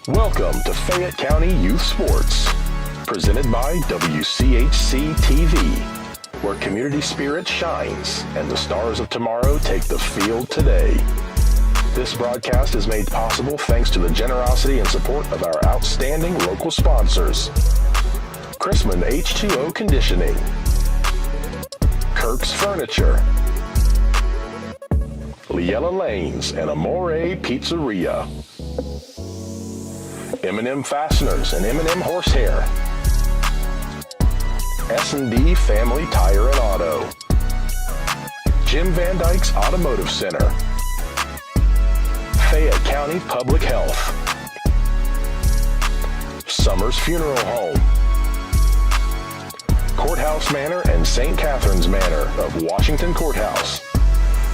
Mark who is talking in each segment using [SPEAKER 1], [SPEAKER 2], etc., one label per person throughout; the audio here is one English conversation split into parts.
[SPEAKER 1] Welcome to Fayette County Youth Sports, presented by WCHC TV, where community spirit shines and the stars of tomorrow take the field today. This broadcast is made possible thanks to the generosity and support of our outstanding local sponsors: Chrisman H2O Conditioning, Kirk's Furniture, Liella Lanes and Amore Pizzeria, M&M Fasteners and M&M Horsehair, S&D Family Tire and Auto, Jim Van Dyke's Automotive Center, Fayette County Public Health, Summers Funeral Home, Courthouse Manor and St. Catherine's Manor of Washington Courthouse,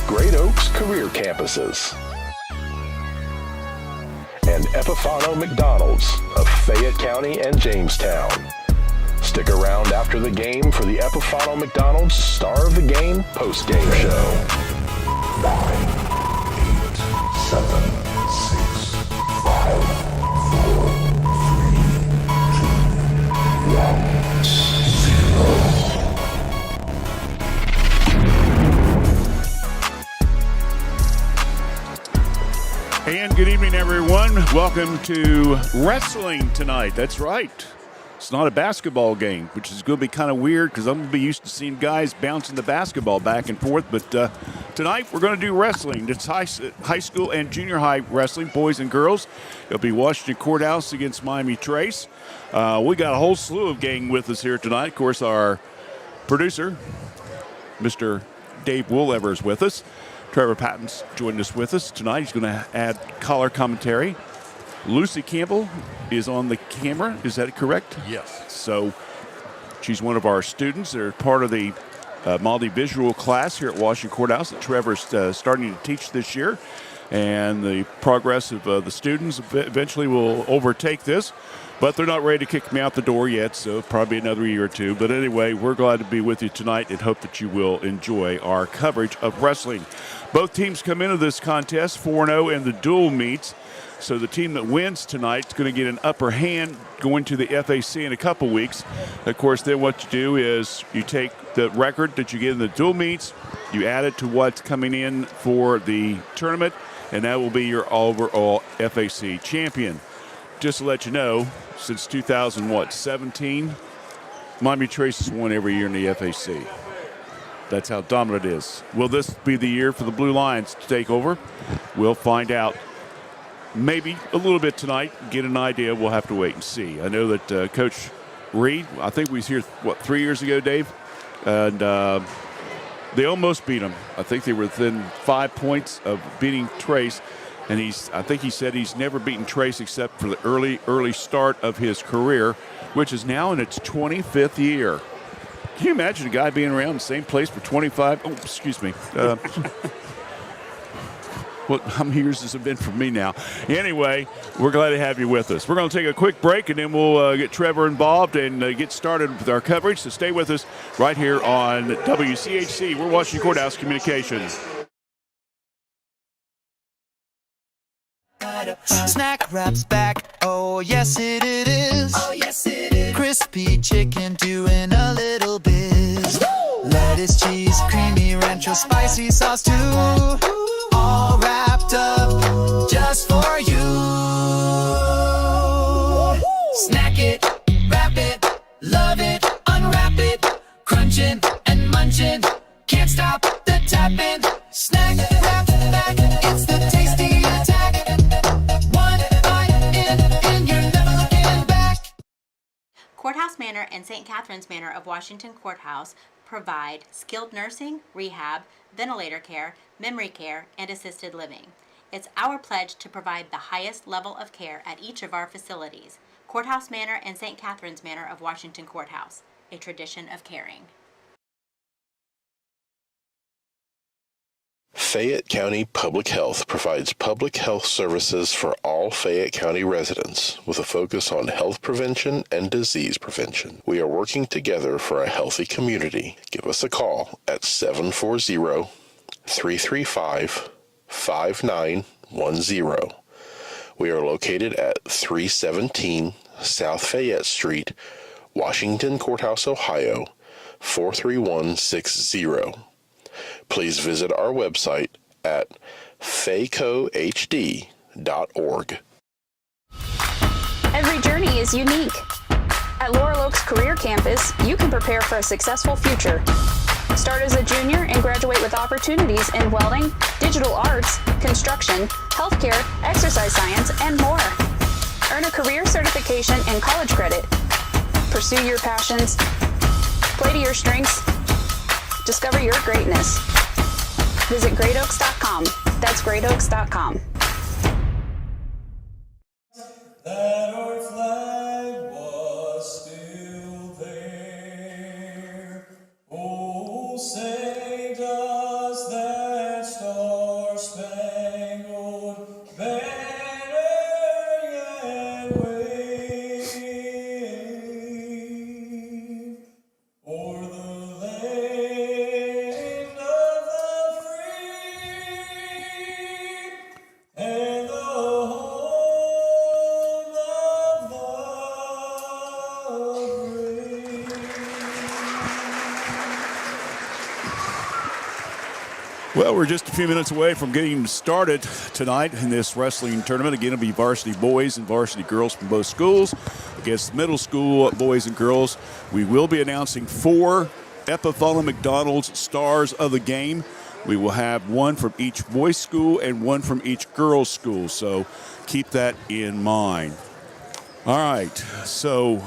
[SPEAKER 1] Great Oaks Career Campuses, and Epifano McDonald's of Fayette County and Jamestown. Stick around after the game for the Epifano McDonald's Star of the Game post-game show.
[SPEAKER 2] 9, 8, 7, 6, 5, 4, 3, 2, 1, 0.
[SPEAKER 3] And good evening, everyone. Welcome to wrestling tonight. That's right. It's not a basketball game, which is going to be kind of weird because I'm going to be used to seeing guys bouncing the basketball back and forth. But tonight we're going to do wrestling. It's high school and junior high wrestling, boys and girls. It'll be Washington Courthouse against Miami Trace. We got a whole slew of gang with us here tonight. Of course, our producer, Mr. Dave Woollever, is with us. Trevor Patton's joined us with us tonight. He's going to add color commentary. Lucy Campbell is on the camera. Is that correct?
[SPEAKER 4] Yes.
[SPEAKER 3] So she's one of our students. They're part of the multi-visual class here at Washington Courthouse that Trevor's starting to teach this year. And the progress of the students eventually will overtake this. But they're not ready to kick me out the door yet, so probably another year or two. But anyway, we're glad to be with you tonight and hope that you will enjoy our coverage of wrestling. Both teams come into this contest 4-0 in the dual meets. So the team that wins tonight is going to get an upper hand going to the FAC in a couple weeks. Of course, then what you do is you take the record that you get in the dual meets, you add it to what's coming in for the tournament, and that will be your overall FAC champion. Just to let you know, since 2017, Miami Trace has won every year in the FAC. That's how dominant it is. Will this be the year for the Blue Lions to take over? We'll find out maybe a little bit tonight, get an idea. We'll have to wait and see. I know that Coach Reed, I think we was here, 3 years ago, Dave? And they almost beat them. I think they were within 5 points of beating Trace. And I think he said he's never beaten Trace except for the early start of his career, which is now in its 25th year. Can you imagine a guy being around the same place for 25? Oh, excuse me. How many years has it been for me now? Anyway, we're glad to have you with us. We're going to take a quick break, and then we'll get Trevor involved and get started with our coverage. So stay with us right here on WCHC. We're Washington Courthouse Communications.
[SPEAKER 5] Snack Wrap's back, oh yes it is. Oh yes it is. Crispy chicken doing a little biz. Woo! Lettuce, cheese, creamy rancho, spicy sauce too. All wrapped up just for you. Snack it, wrap it, love it, unwrap it. Crunching and munching, can't stop the tapping. Snack Wrap back, it's the tasty attack.
[SPEAKER 6] Courthouse Manor and St. Catherine's Manor of Washington Courthouse provide skilled nursing, rehab, ventilator care, memory care, and assisted living. It's our pledge to provide the highest level of care at each of our facilities. Courthouse Manor and St. Catherine's Manor of Washington Courthouse, a tradition of caring.
[SPEAKER 1] Fayette County Public Health provides public health services for all Fayette County residents with a focus on health prevention and disease prevention. We are working together for a healthy community. Give us a call at 740-335-5910. We are located at 317 South Fayette Street, Washington Courthouse, Ohio, 43160. Please visit our website at faycohd.org.
[SPEAKER 4] Every journey is unique. At Laurel Oaks Career Campus, you can prepare for a successful future. Start as a junior and graduate with opportunities in welding, digital arts, construction, healthcare, exercise science, and more. Earn a career certification and college credit. Pursue your passions. Play to your strengths. Discover your greatness. Visit greatoaks.com. That's greatoaks.com.
[SPEAKER 7] That our flag was still there. Oh, say does that star-spangled banner yet wave o'er the land of the free and the home of the brave.
[SPEAKER 3] Well, we're just a few minutes away from getting started tonight in this wrestling tournament. Again, it'll be varsity boys and varsity girls from both schools against middle school boys and girls. We will be announcing 4 Epiphala McDonald's stars of the game. We will have one from each boys' school and one from each girls' school, so keep that in mind. All right, so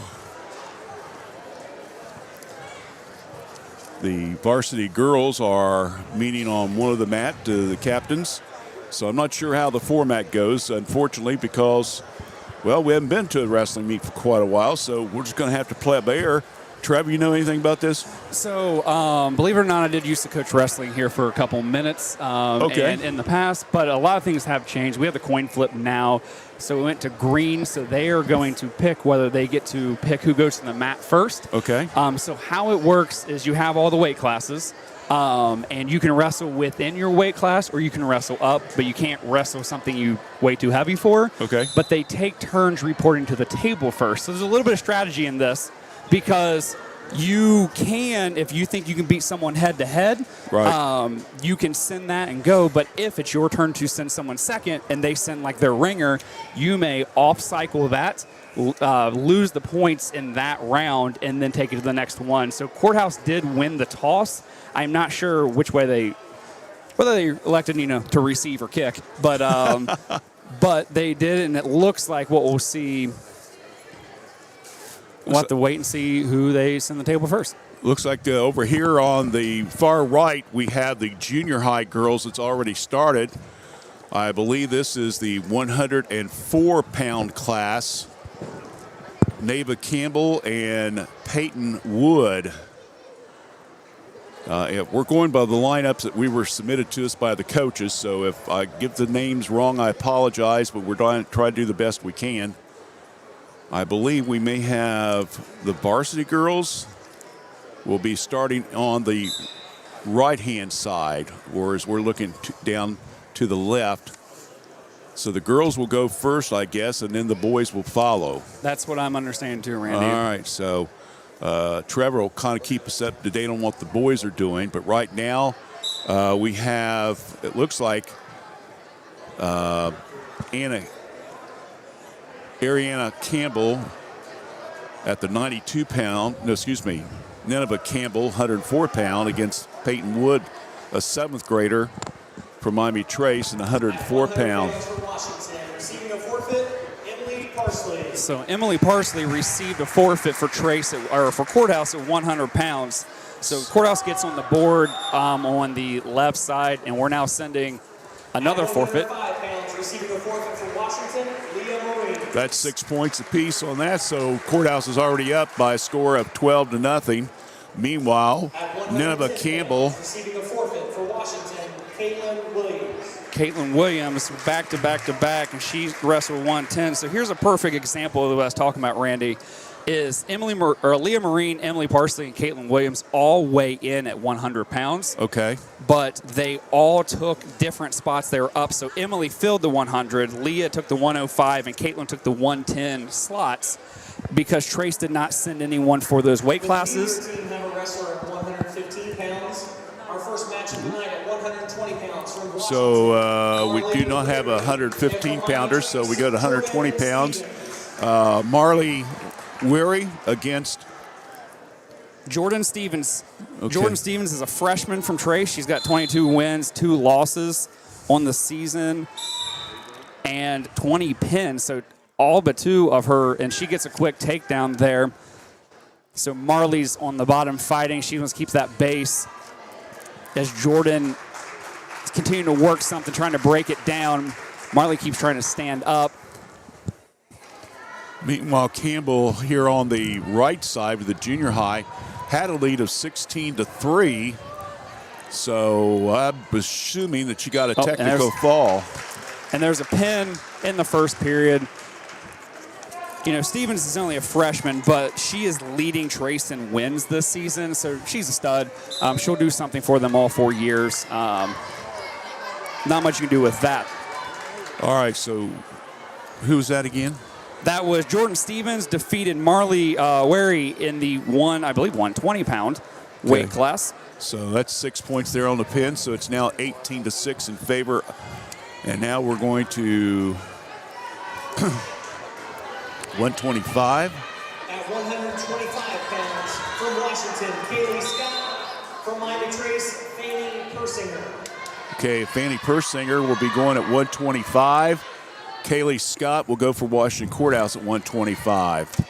[SPEAKER 3] the varsity girls are meeting on one of the mat, the captains. So I'm not sure how the format goes, unfortunately, because, well, we haven't been to a wrestling meet for quite a while, so we're just going to have to play it by ear. Trevor, you know anything about this?
[SPEAKER 8] So, believe it or not, I did used to coach wrestling here for a couple minutes
[SPEAKER 3] Okay.
[SPEAKER 8] in the past, but a lot of things have changed. We have the coin flip now, so we went to green, so they are going to pick whether they get to pick who goes to the mat first.
[SPEAKER 3] Okay.
[SPEAKER 8] So how it works is you have all the weight classes, and you can wrestle within your weight class or you can wrestle up, but you can't wrestle something you way too heavy for.
[SPEAKER 3] Okay.
[SPEAKER 8] But they take turns reporting to the table first. So there's a little bit of strategy in this, because you can, if you think you can beat someone head to head,
[SPEAKER 3] Right.
[SPEAKER 8] you can send that and go. But if it's your turn to send someone second and they send like their ringer, you may off cycle that, lose the points in that round, and then take it to the next one. So Courthouse did win the toss. I'm not sure which way whether they elected, to receive or kick, but but they did, and it looks like what we'll see. We'll have to wait and see who they send the table first.
[SPEAKER 3] Looks like over here on the far right, we have the junior high girls that's already started. I believe this is the 104-pound class. Neva Campbell and Peyton Wood. We're going by the lineups that we were submitted to us by the coaches, so if I get the names wrong, I apologize, but we're trying to do the best we can. I believe we may have the varsity girls will be starting on the right-hand side, whereas we're looking down to the left. So the girls will go first, I guess, and then the boys will follow.
[SPEAKER 8] That's what I'm understanding too, Randy.
[SPEAKER 3] All right, so Trevor will kind of keep us up to date on what the boys are doing. But right now we have, it looks like, Ariana Campbell at the 92-pound. No, excuse me. Nineveh Campbell, 104-pound, against Peyton Wood, a 7th grader from Miami Trace, and 104-pound.
[SPEAKER 8] So Emily Parsley received a forfeit for for Courthouse at 100 pounds. So Courthouse gets on the board on the left side, and we're now sending another forfeit.
[SPEAKER 3] That's 6 points apiece on that, so Courthouse is already up by a score of 12-0. Meanwhile, Nineveh Campbell
[SPEAKER 7] Receiving a forfeit for Washington, Caitlin Williams.
[SPEAKER 8] Caitlin Williams back to back, and she wrestled 110. So here's a perfect example of what I was talking about, Randy. is Leah Marine, Emily Parsley, and Caitlin Williams all weigh in at 100 pounds.
[SPEAKER 3] Okay.
[SPEAKER 8] But they all took different spots they were up. So Emily filled the 100, Leah took the 105, and Caitlin took the 110 slots because Trace did not send anyone for those weight classes.
[SPEAKER 7] The team have a wrestler at 115 pounds. Our first match of the night at 120 pounds from Washington.
[SPEAKER 3] So we do not have a 115-pounder, so we go to 120 pounds. Marley Weary against
[SPEAKER 8] Jordan Stevens.
[SPEAKER 3] Okay.
[SPEAKER 8] Jordan Stevens is a freshman from Trace. She's got 22 wins, 2 losses on the season, and 20 pins. So all but 2 of her, and she gets a quick takedown there. So Marley's on the bottom fighting. She wants to keep that base as Jordan is continuing to work something, trying to break it down. Marley keeps trying to stand up.
[SPEAKER 3] Meanwhile, Campbell here on the right side of the junior high had a lead of 16-3. So I'm assuming that you got a technical fall.
[SPEAKER 8] And there's a pin in the first period. You know, Stevens is only a freshman, but she is leading Trace in wins this season, so she's a stud. She'll do something for them all 4 years. Not much you can do with that.
[SPEAKER 3] All right, so who's that again?
[SPEAKER 8] That was Jordan Stevens defeated Marley Wary in the 120-pound weight class.
[SPEAKER 3] So that's 6 points there on the pin. So it's now 18-6 in favor. And now we're going to 125.
[SPEAKER 7] At 125 pounds from Washington, Kaylee Scott. From Miami Trace, Fanny Persinger.
[SPEAKER 3] Okay, Fanny Persinger will be going at 125. Kaylee Scott will go for Washington Courthouse at 125.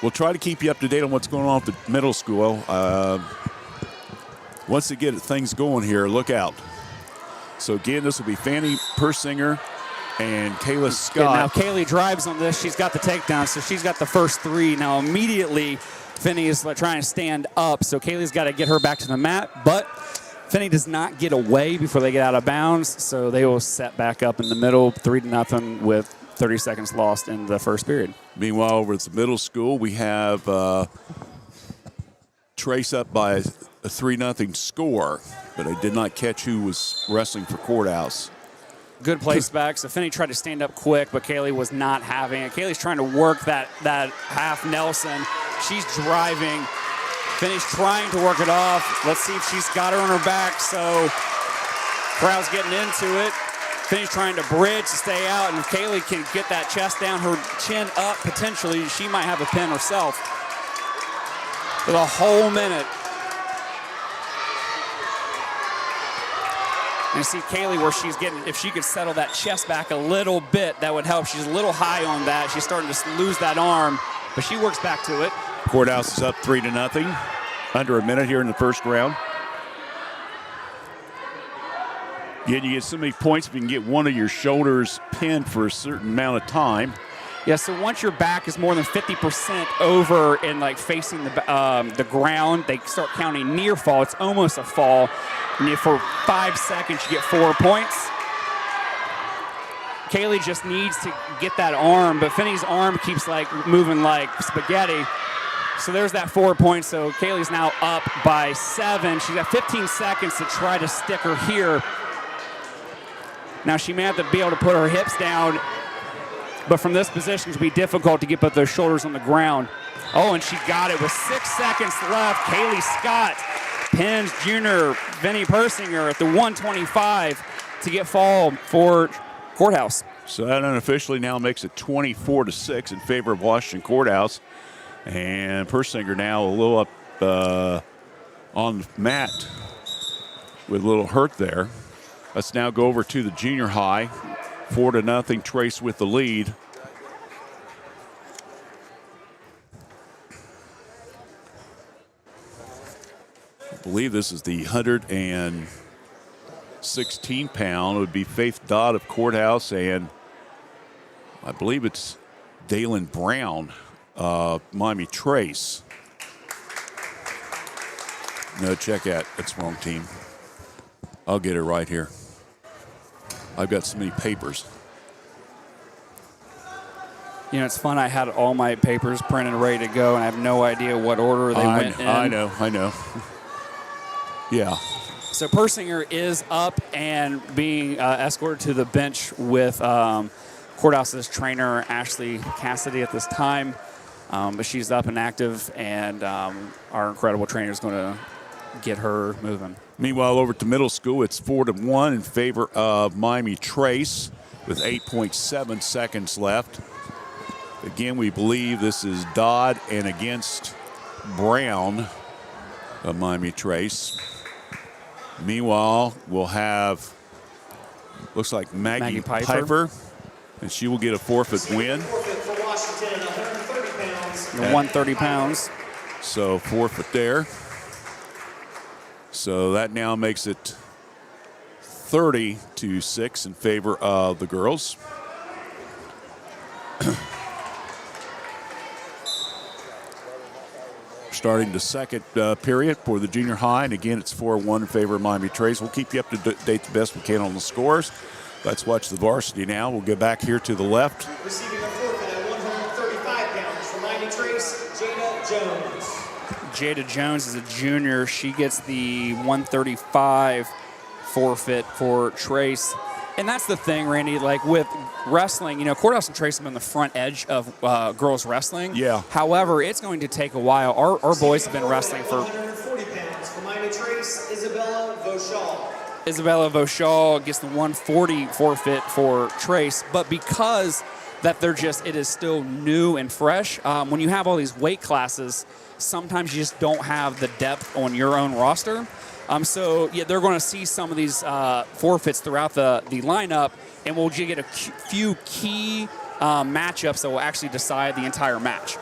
[SPEAKER 3] We'll try to keep you up to date on what's going on at the middle school. Once they get things going here, look out. So again, this will be Fanny Persinger and Kayla Scott.
[SPEAKER 8] Now Kaylee drives on this. She's got the takedown, so she's got the first 3. Now immediately, Fanny is trying to stand up, so Kaylee's got to get her back to the mat, but Fanny does not get away before they get out of bounds, so they will set back up in the middle, 3-0 with 30 seconds lost in the first period.
[SPEAKER 3] Meanwhile, over at the middle school, we have Trace up by a 3-0 score, but I did not catch who was wrestling for Courthouse.
[SPEAKER 8] Good place back. So Finney tried to stand up quick, but Kaylee was not having it. Kaylee's trying to work that half Nelson. She's driving. Finney's trying to work it off. Let's see if she's got her on her back. So crowd's getting into it. Finney's trying to bridge to stay out, and if Kaylee can get that chest down, her chin up, potentially she might have a pin herself. With a whole minute. And you see Kaylee where she's getting, if she could settle that chest back a little bit, that would help. She's a little high on that. She's starting to lose that arm, but she works back to it.
[SPEAKER 3] Courthouse is up 3-0. Under a minute here in the first round. Again, you get so many points if you can get one of your shoulders pinned for a certain amount of time.
[SPEAKER 8] Yeah, so once your back is more than 50% over and like facing the ground, they start counting near fall. It's almost a fall. And for 5 seconds, you get 4 points. Kaylee just needs to get that arm, but Finney's arm keeps like moving like spaghetti. So there's that 4 points. So Kaylee's now up by 7. She's got 15 seconds to try to stick her here. Now she may have to be able to put her hips down, but from this position it's going to be difficult to get both those shoulders on the ground. Oh, and she got it with 6 seconds left. Kaylee Scott pins junior Vinnie Persinger at the 125 to get fall for Courthouse.
[SPEAKER 3] So that unofficially now makes it 24-6 in favor of Washington Courthouse. And Persinger now a little up on the mat with a little hurt there. Let's now go over to the junior high. 4-0, Trace with the lead. I believe this is the 116-pound. It would be Faith Dodd of Courthouse, and I believe it's Dalen Brown, Miami Trace. No, check that. That's the wrong team. I'll get it right here. I've got so many papers.
[SPEAKER 8] You know, it's fun. I had all my papers printed ready to go, and I have no idea what order they went in.
[SPEAKER 3] I know. Yeah.
[SPEAKER 8] So Persinger is up and being escorted to the bench with Courthouse's trainer, Ashley Cassidy, at this time. But she's up and active, and our incredible trainer is going to get her moving.
[SPEAKER 3] Meanwhile, over to middle school, it's 4-1 in favor of Miami Trace with 8.7 seconds left. Again, we believe this is Dodd and against Brown of Miami Trace. Meanwhile, we'll have, looks like Maggie Piper, and she will get a forfeit win.
[SPEAKER 7] Forfeit for Washington, 130 pounds.
[SPEAKER 8] 130 pounds.
[SPEAKER 3] So forfeit there. So that now makes it 30-6 in favor of the girls. Starting the second period for the junior high, and again it's 4-1 in favor of Miami Trace. We'll keep you up to date the best we can on the scores. Let's watch the varsity now. We'll get back here to the left.
[SPEAKER 7] Receiving a forfeit at 135 pounds for Miami Trace, Jada Jones.
[SPEAKER 8] Jada Jones is a junior. She gets the 135 forfeit for Trace. And that's the thing, Randy, like with wrestling, you know, Courthouse and Trace have been the front edge of girls wrestling.
[SPEAKER 3] Yeah.
[SPEAKER 8] However, it's going to take a while. Our boys have been wrestling for
[SPEAKER 7] 140 pounds for Miami Trace, Isabella Vauchal.
[SPEAKER 8] Isabella Vauchal gets the 140 forfeit for Trace, but because that it is still new and fresh, when you have all these weight classes, sometimes you just don't have the depth on your own roster. So yeah, they're going to see some of these forfeits throughout the lineup, and we'll get a few key matchups that will actually decide the entire match.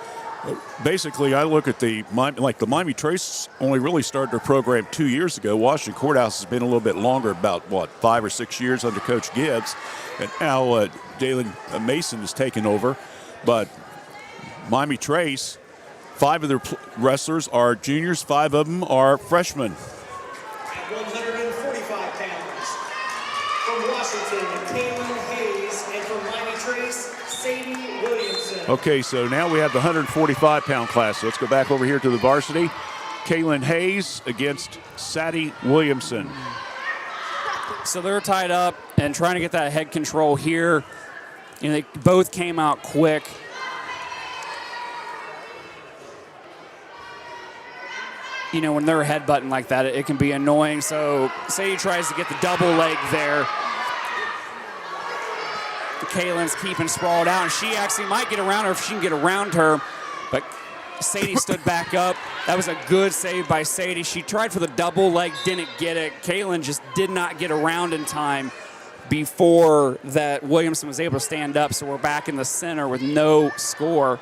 [SPEAKER 3] Basically, I look at the Miami Trace only really started their program 2 years ago. Washington Courthouse has been a little bit longer, about 5 or 6 years under Coach Gibbs, and now Jalen Mason has taken over. But Miami Trace, 5 of their wrestlers are juniors, 5 of them are freshmen.
[SPEAKER 7] At 145 pounds from Washington, Kaylin Hayes, and from Miami Trace, Sadie Williamson.
[SPEAKER 3] Okay, so now we have the 145-pound class. So let's go back over here to the varsity. Kaylin Hayes against Sadie Williamson.
[SPEAKER 8] So they're tied up and trying to get that head control here. You know, they both came out quick. You know, when they're headbutting like that, it can be annoying. So Sadie tries to get the double leg there. Kaylin's keeping sprawled out, and she actually might get around her if she can get around her. But Sadie stood back up. That was a good save by Sadie. She tried for the double leg, didn't get it. Kaylin just did not get around in time before that Williamson was able to stand up. So we're back in the center with no score.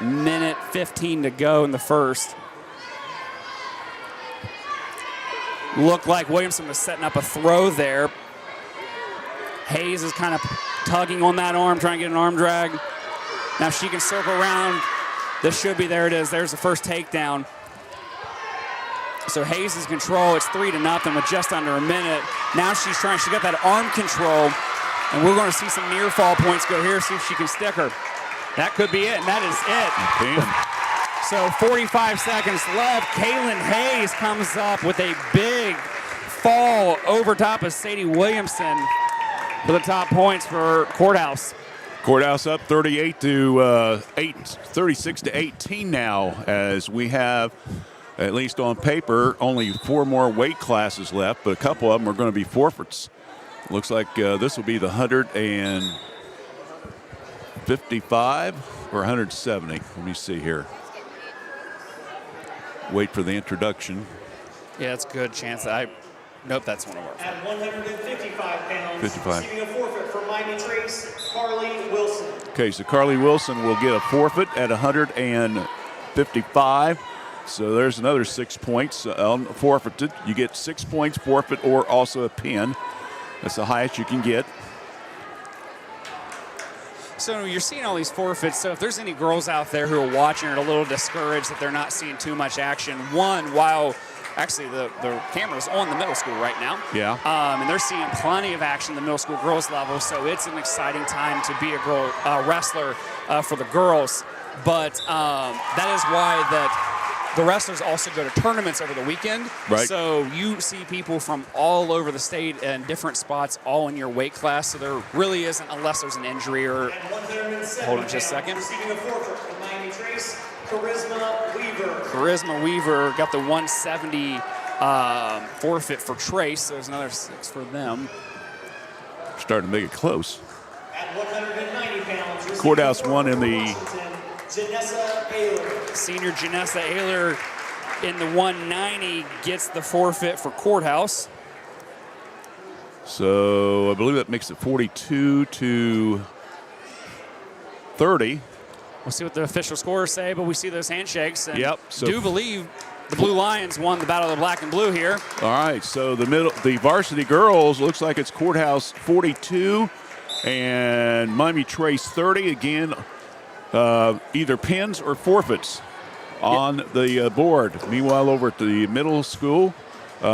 [SPEAKER 8] Minute 15 to go in the first. Looked like Williamson was setting up a throw there. Hayes is kind of tugging on that arm, trying to get an arm drag. Now she can circle around. This should be, there it is. There's the first takedown. So Hayes is in control. It's 3-0 with just under a minute. Now she got that arm control, and we're going to see some near fall points go here, see if she can stick her. That could be it, and that is it. So 45 seconds left. Kaylin Hayes comes up with a big fall over top of Sadie Williamson for the top points for Courthouse.
[SPEAKER 3] Courthouse up 36 to 18 now, as we have, at least on paper, only 4 more weight classes left, but a couple of them are going to be forfeits. Looks like this will be the 155 or 170. Let me see here. Wait for the introduction.
[SPEAKER 8] Yeah, it's a good chance. Nope, that's one of our.
[SPEAKER 7] At 155 pounds,
[SPEAKER 3] 55.
[SPEAKER 7] receiving a forfeit from Miami Trace, Carly Wilson.
[SPEAKER 3] Okay, so Carly Wilson will get a forfeit at 155. So there's another 6 points forfeited. You get 6 points forfeit or also a pin. That's the highest you can get.
[SPEAKER 8] So you're seeing all these forfeits. So if there's any girls out there who are watching and are a little discouraged that they're not seeing too much action, one, while Actually, the camera's on the middle school right now.
[SPEAKER 3] Yeah.
[SPEAKER 8] And they're seeing plenty of action at the middle school girls level, so it's an exciting time to be a girl wrestler for the girls. But that is why that the wrestlers also go to tournaments over the weekend.
[SPEAKER 3] Right.
[SPEAKER 8] So you see people from all over the state and different spots all in your weight class. So there really isn't, unless there's an injury or. Hold on just a second.
[SPEAKER 7] Receiving a forfeit from Miami Trace, Charisma Weaver.
[SPEAKER 8] Charisma Weaver got the 170 forfeit for Trace. So there's another 6 for them.
[SPEAKER 3] Starting to make it close.
[SPEAKER 7] At 190 pounds.
[SPEAKER 3] Courthouse won in the.
[SPEAKER 7] Janessa Ayler.
[SPEAKER 8] Senior Janessa Ayler in the 190 gets the forfeit for Courthouse.
[SPEAKER 3] So I believe that makes it 42 to 30.
[SPEAKER 8] We'll see what the official scores say, but we see those handshakes. And
[SPEAKER 3] Yep, so-
[SPEAKER 8] do believe the Blue Lions won the Battle of the Black and Blue here.
[SPEAKER 3] All right, so the varsity girls looks like it's Courthouse 42 and Miami Trace 30. Again, either pins or forfeits on the board. Meanwhile, over at the middle school, we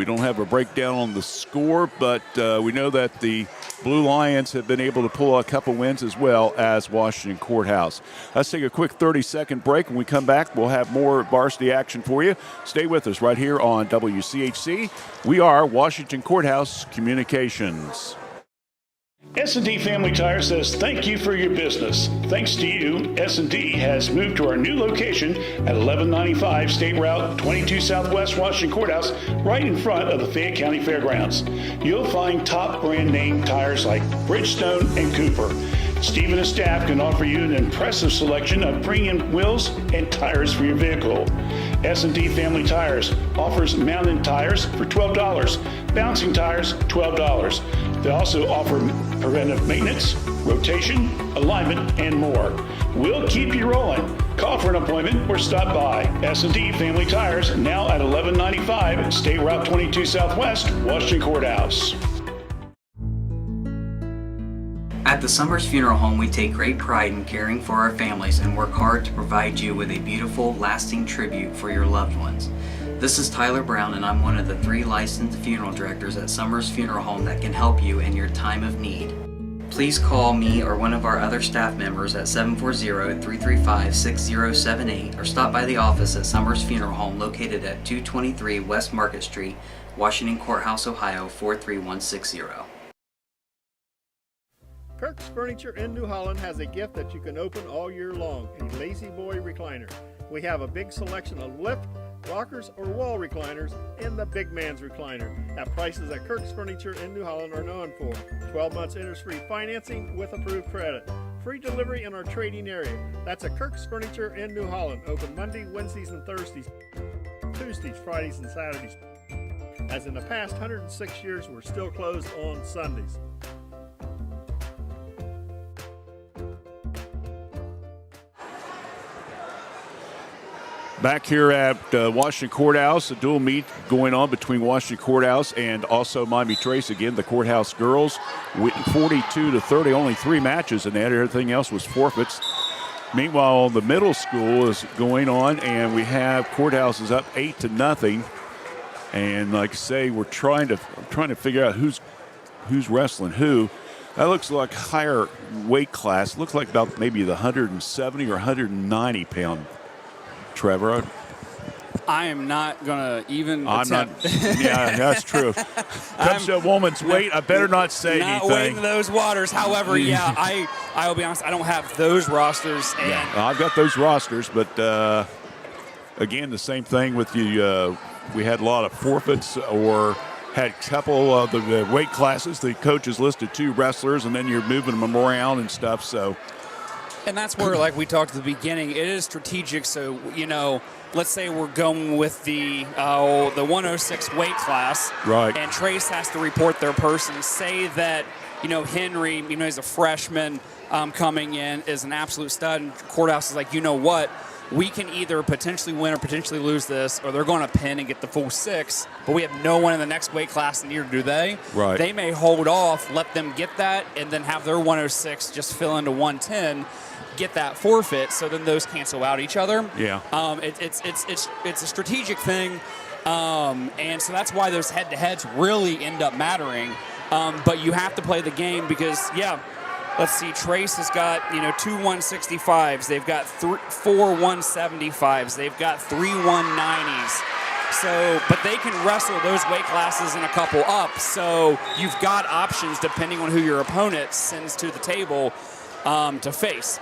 [SPEAKER 3] don't have a breakdown on the score, but we know that the Blue Lions have been able to pull a couple wins as well as Washington Courthouse. Let's take a quick 30-second break. When we come back, we'll have more varsity action for you. Stay with us right here on WCHC. We are Washington Courthouse Communications.
[SPEAKER 9] S&D Family Tire says thank you for your business. Thanks to you, S&D has moved to our new location at 1195 State Route 22 Southwest Washington Courthouse, right in front of the Fayette County Fairgrounds. You'll find top brand name tires like Bridgestone and Cooper. Steve and his staff can offer you an impressive selection of premium wheels and tires for your vehicle. S&D Family Tires offers mountain tires for $12, bouncing tires $12. They also offer preventive maintenance, rotation, alignment, and more. We'll keep you rolling. Call for an appointment or stop by. S&D Family Tires, now at 1195 State Route 22 Southwest, Washington Courthouse.
[SPEAKER 10] At the Summers Funeral Home, we take great pride in caring for our families and work hard to provide you with a beautiful, lasting tribute for your loved ones. This is Tyler Brown, and I'm one of the 3 licensed funeral directors at Summers Funeral Home that can help you in your time of need. Please call me or one of our other staff members at 740-335-6078 or stop by the office at Summers Funeral Home located at 223 West Market Street, Washington Courthouse, Ohio 43160.
[SPEAKER 11] Kirk's Furniture in New Holland has a gift that you can open all year long, a Lazy Boy recliner. We have a big selection of lift, rockers, or wall recliners, and the big man's recliner at prices that Kirk's Furniture in New Holland are known for. 12 months interest-free financing with approved credit. Free delivery in our trading area. That's at Kirk's Furniture in New Holland, open Monday, Wednesdays, and Thursdays, Tuesdays, Fridays, and Saturdays. As in the past 106 years, we're still closed on Sundays.
[SPEAKER 3] Back here at Washington Courthouse, a dual meet going on between Washington Courthouse and also Miami Trace. Again, the Courthouse girls went 42 to 30, only 3 matches, and everything else was forfeits. Meanwhile, the middle school is going on, and we have Courthouse is up 8 to nothing. And like I say, we're trying to figure out who's wrestling who. That looks like higher weight class. Looks like about maybe the 170 or 190 pound. Trevor,
[SPEAKER 8] I am not going to even
[SPEAKER 3] I'm
[SPEAKER 8] attempt.
[SPEAKER 3] not. Yeah, that's true. Comes to a woman's weight, I better not say
[SPEAKER 8] not
[SPEAKER 3] anything.
[SPEAKER 8] Not wading those waters. However, yeah, I will be honest, I don't have those rosters. And
[SPEAKER 3] yeah, I've got those rosters, but again, the same thing with you. We had a lot of forfeits or had a couple of the weight classes. The coaches listed 2 wrestlers, and then you're moving them around and stuff, so.
[SPEAKER 8] And that's where, like we talked at the beginning, it is strategic. So, let's say we're going with the 106 weight class.
[SPEAKER 3] Right.
[SPEAKER 8] And Trace has to report their person. Say that, Henry, he's a freshman coming in, is an absolute stud. And Courthouse is like, you know what? we can either potentially win or potentially lose this, or they're going to pin and get the full 6, but we have no one in the next weight class, and neither do they.
[SPEAKER 3] Right.
[SPEAKER 8] They may hold off, let them get that, and then have their 106 just fill into 110, get that forfeit, so then those cancel out each other.
[SPEAKER 3] Yeah.
[SPEAKER 8] It's a strategic thing, and so that's why those head-to-heads really end up mattering. But you have to play the game because, let's see, Trace has got, 2 165s. They've got 4 175s. They've got 3 190s. So, but they can wrestle those weight classes in a couple up. So you've got options depending on who your opponent sends to the table to face.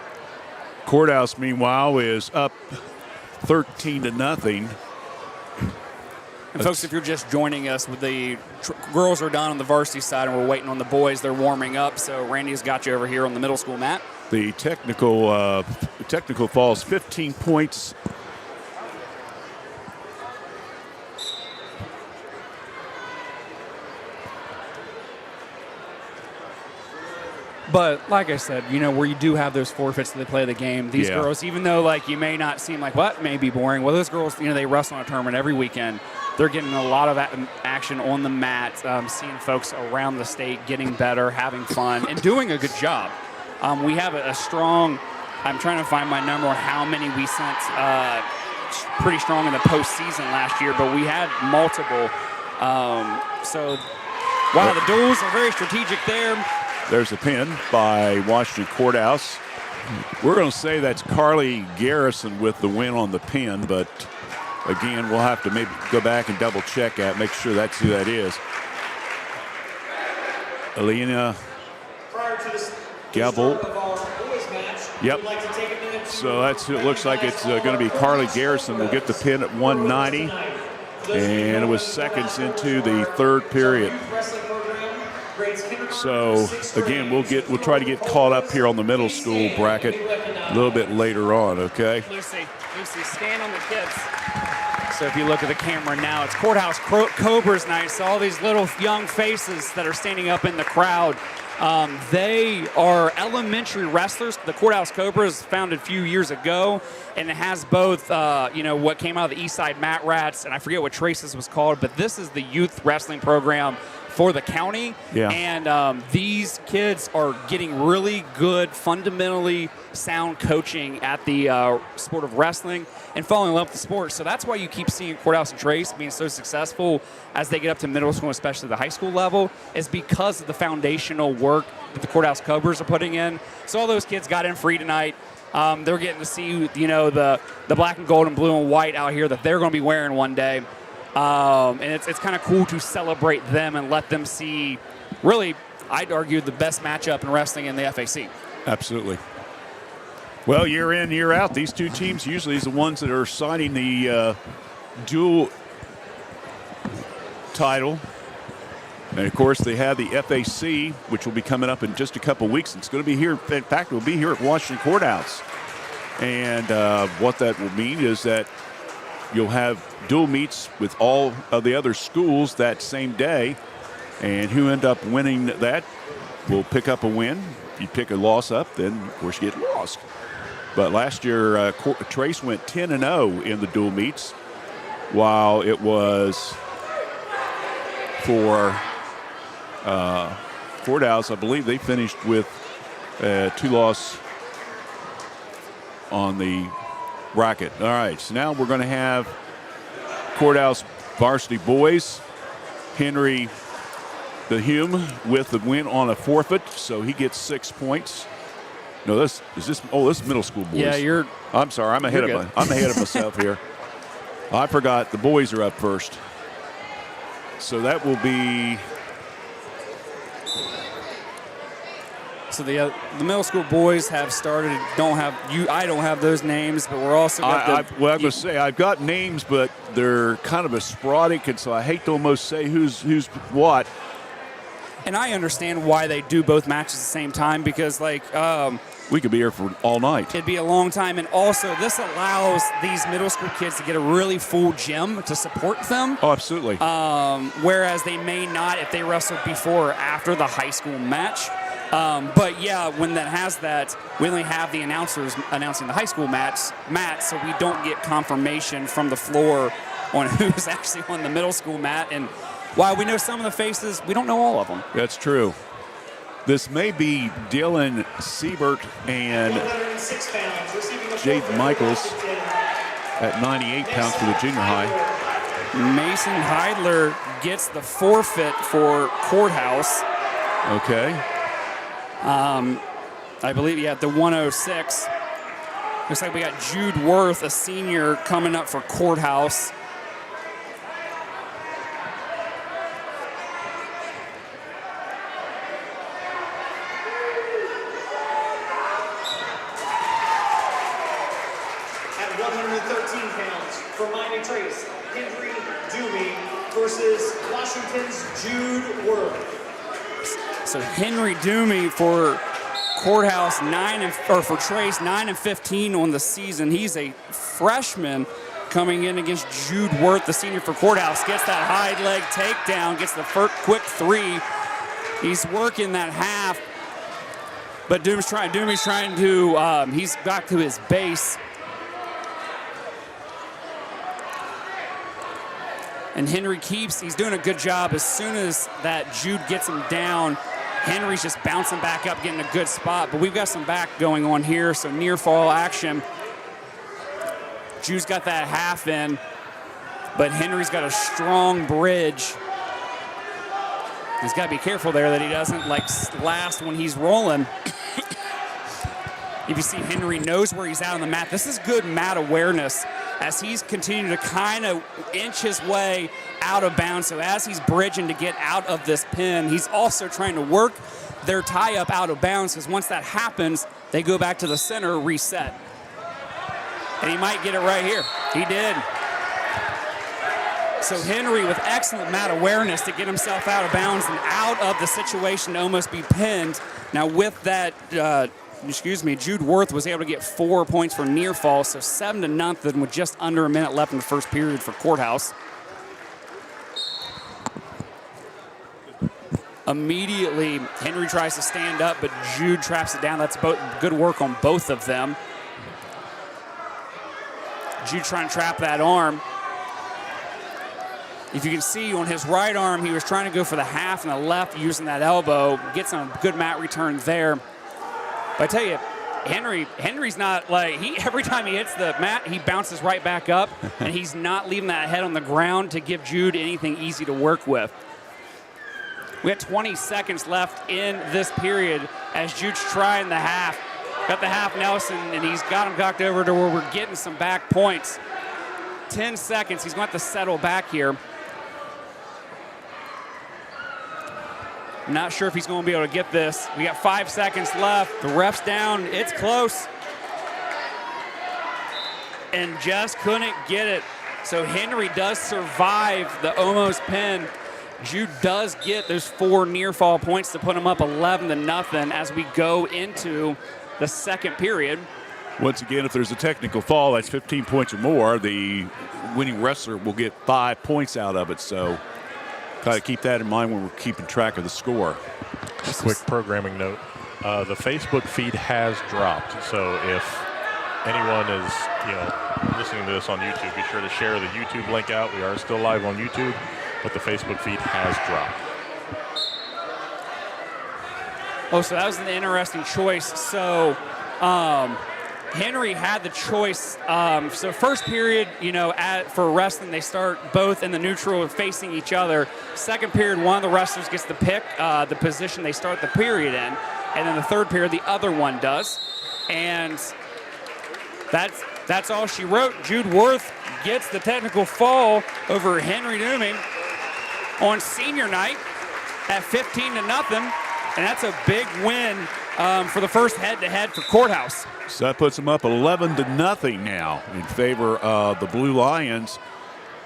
[SPEAKER 3] Courthouse, meanwhile, is up 13-0.
[SPEAKER 8] And folks, if you're just joining us, with the girls are done on the varsity side, and we're waiting on the boys. They're warming up, so Randy's got you over here on the middle school mat.
[SPEAKER 3] The technical falls 15 points.
[SPEAKER 8] But like I said, where you do have those forfeits that they play the game, these girls, even though you may not seem like, what may be boring, well, those girls, they wrestle in a tournament every weekend. They're getting a lot of action on the mat, seeing folks around the state getting better, having fun, and doing a good job. We have a strong, I'm trying to find my number on how many we sent pretty strong in the postseason last year, but we had multiple. So, wow, the duels are very strategic there.
[SPEAKER 3] There's a pin by Washington Courthouse. We're going to say that's Carly Garrison with the win on the pin, but again, we'll have to maybe go back and double check that, make sure that's who that is. Alina Gabel. Yep. So that's who it looks like. It's going to be Carly Garrison will get the pin at 190, and it was seconds into the third period. So again, we'll try to get caught up here on the middle school bracket a little bit later on. Okay.
[SPEAKER 8] Lucy, stand on the kids. So if you look at the camera now, it's Courthouse Cobras night. So all these little young faces that are standing up in the crowd. They are elementary wrestlers. The Courthouse Cobras founded a few years ago, and it has both, what came out of the Eastside Mat Rats, and I forget what Traces was called, but this is the youth wrestling program for the county.
[SPEAKER 3] Yeah.
[SPEAKER 8] And these kids are getting really good, fundamentally sound coaching at the sport of wrestling and falling in love with the sport. So that's why you keep seeing Courthouse and Trace being so successful as they get up to middle school, especially the high school level, is because of the foundational work that the Courthouse Cobras are putting in. So all those kids got in free tonight. They're getting to see, the black and gold and blue and white out here that they're going to be wearing one day. And it's kind of cool to celebrate them and let them see, really, I'd argue, the best matchup in wrestling in the FAC.
[SPEAKER 3] Absolutely. Well, year in, year out, these two teams usually is the ones that are signing the dual title. And, of course, they have the FAC, which will be coming up in just a couple weeks. It's going to be here. In fact, it will be here at Washington Courthouse. And what that will mean is that you'll have dual meets with all of the other schools that same day, and who end up winning that will pick up a win. If you pick a loss up, then, of course, you get lost. But last year, Trace went 10-0 in the dual meets, while it was for Courthouse, I believe they finished with 2-loss on the bracket. All right, so now we're going to have Courthouse varsity boys. Henry the Hume with the win on a forfeit, so he gets 6 points. No, this is middle school boys.
[SPEAKER 8] Yeah,
[SPEAKER 3] I'm sorry, I'm ahead of myself here. I forgot the boys are up first. So that will be.
[SPEAKER 8] So the middle school boys have started. I don't have those names, but we're also.
[SPEAKER 3] I'm going to say I've got names, but they're kind of a sporadic, and so I hate to almost say who's what.
[SPEAKER 8] And I understand why they do both matches at the same time, because
[SPEAKER 3] we could be here for all night.
[SPEAKER 8] It'd be a long time, and also this allows these middle school kids to get a really full gym to support them.
[SPEAKER 3] Oh, absolutely.
[SPEAKER 8] Whereas they may not if they wrestled before or after the high school match. But yeah, when that has that, we only have the announcers announcing the high school match, so we don't get confirmation from the floor on who's actually on the middle school mat. And while we know some of the faces, we don't know all of them.
[SPEAKER 3] That's true. This may be Dylan Siebert and
[SPEAKER 7] 106 pounds, receiving the
[SPEAKER 3] Jade
[SPEAKER 7] forfeit,
[SPEAKER 3] Michaels
[SPEAKER 7] Washington.
[SPEAKER 3] at 98 pounds for the junior high.
[SPEAKER 8] Mason Heidler gets the forfeit for Courthouse.
[SPEAKER 3] Okay.
[SPEAKER 8] I believe, yeah, the 106. Looks like we got Jude Worth, a senior, coming up for Courthouse.
[SPEAKER 7] At 113 pounds, from Miami Trace, Henry Dewey versus Washington's Jude Worth.
[SPEAKER 8] So Henry Doomy for Courthouse, for Trace, 9-15 on the season. He's a freshman coming in against Jude Worth, the senior for Courthouse. Gets that high leg takedown, gets the quick three. He's working that half, but Doomy's trying to, he's back to his base. And Henry he's doing a good job. As soon as that Jude gets him down, Henry's just bouncing back up, getting a good spot. But we've got some back going on here, so near fall action. Jude's got that half in, but Henry's got a strong bridge. He's got to be careful there that he doesn't last when he's rolling. If you see, Henry knows where he's at on the mat. This is good mat awareness as he's continuing to kind of inch his way out of bounds. So as he's bridging to get out of this pin, he's also trying to work their tie-up out of bounds, because once that happens, they go back to the center, reset. And he might get it right here. He did. So Henry with excellent mat awareness to get himself out of bounds and out of the situation to almost be pinned. Now with that, Jude Worth was able to get 4 points for near fall, so 7-0 with just under a minute left in the first period for Courthouse. Immediately, Henry tries to stand up, but Jude traps it down. That's good work on both of them. Jude trying to trap that arm. If you can see on his right arm, he was trying to go for the half and the left using that elbow. Gets a good mat return there. But I tell you, Henry's not every time he hits the mat, he bounces right back up, and he's not leaving that head on the ground to give Jude anything easy to work with. We got 20 seconds left in this period as Jude's trying the half. Got the half Nelson, and he's got him cocked over to where we're getting some back points. 10 seconds, he's going to have to settle back here. Not sure if he's going to be able to get this. We got 5 seconds left. The ref's down. It's close. And just couldn't get it. So Henry does survive the almost pin. Jude does get those 4 near fall points to put him up 11-0 as we go into the second period.
[SPEAKER 3] Once again, if there's a technical fall, that's 15 points or more. The winning wrestler will get 5 points out of it. So got to keep that in mind when we're keeping track of the score.
[SPEAKER 12] Quick programming note. The Facebook feed has dropped. So if anyone is listening to this on YouTube, be sure to share the YouTube link out. We are still live on YouTube, but the Facebook feed has dropped.
[SPEAKER 8] Oh, so that was an interesting choice. So Henry had the choice. So first period, for wrestling, they start both in the neutral facing each other. Second period, one of the wrestlers gets to pick the position they start the period in. And then the third period, the other one does. And that's all she wrote. Jude Worth gets the technical fall over Henry Newman on senior night at 15-0. And that's a big win for the first head-to-head for Courthouse.
[SPEAKER 3] So that puts them up 11-0 now in favor of the Blue Lions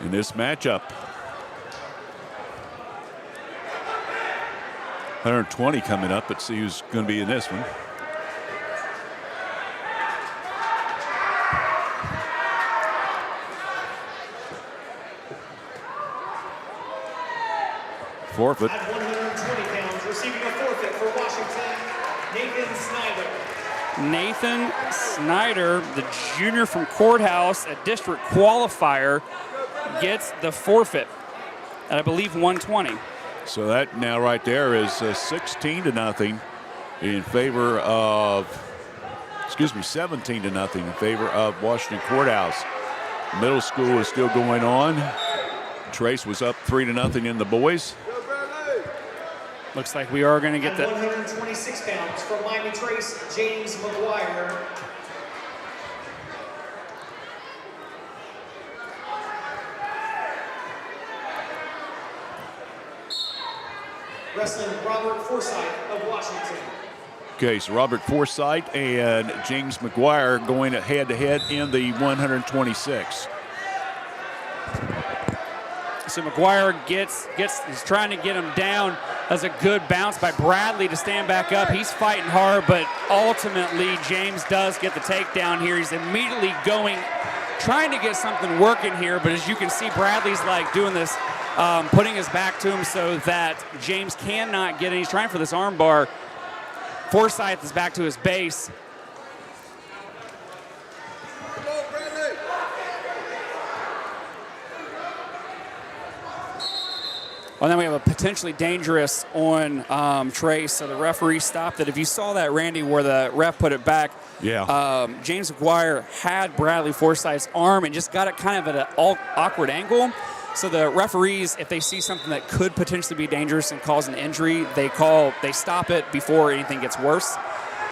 [SPEAKER 3] in this matchup. 120 coming up. Let's see who's going to be in this one. Forfeit.
[SPEAKER 7] At 120 pounds, Receiving a forfeit for Washington, Nathan Snyder.
[SPEAKER 8] Nathan Snyder, the junior from Courthouse, a district qualifier, gets the forfeit at, I believe, 120.
[SPEAKER 3] So that now right there is 16-0 in favor of, 17-0 in favor of Washington Courthouse. Middle school is still going on. Trace was up 3-0 in the boys.
[SPEAKER 8] Looks like we are going to get
[SPEAKER 7] At
[SPEAKER 8] the
[SPEAKER 7] 126 pounds from Miami Trace, James McGuire. Wrestling Robert Forsythe of Washington.
[SPEAKER 3] Okay, so Robert Forsythe and James McGuire going head-to-head in the 126.
[SPEAKER 8] So McGuire he's trying to get him down. That's a good bounce by Bradley to stand back up. He's fighting hard, but ultimately James does get the takedown here. He's immediately trying to get something working here, but as you can see, Bradley's like doing this, putting his back to him so that James cannot get in. He's trying for this arm bar. Forsythe is back to his base. Well, then we have a potentially dangerous on Trace. So the referee stopped it. If you saw that, Randy, where the ref put it back, James McGuire had Bradley Forsythe's arm and just got it kind of at an awkward angle. So the referees, if they see something that could potentially be dangerous and cause an injury, they stop it before anything gets worse.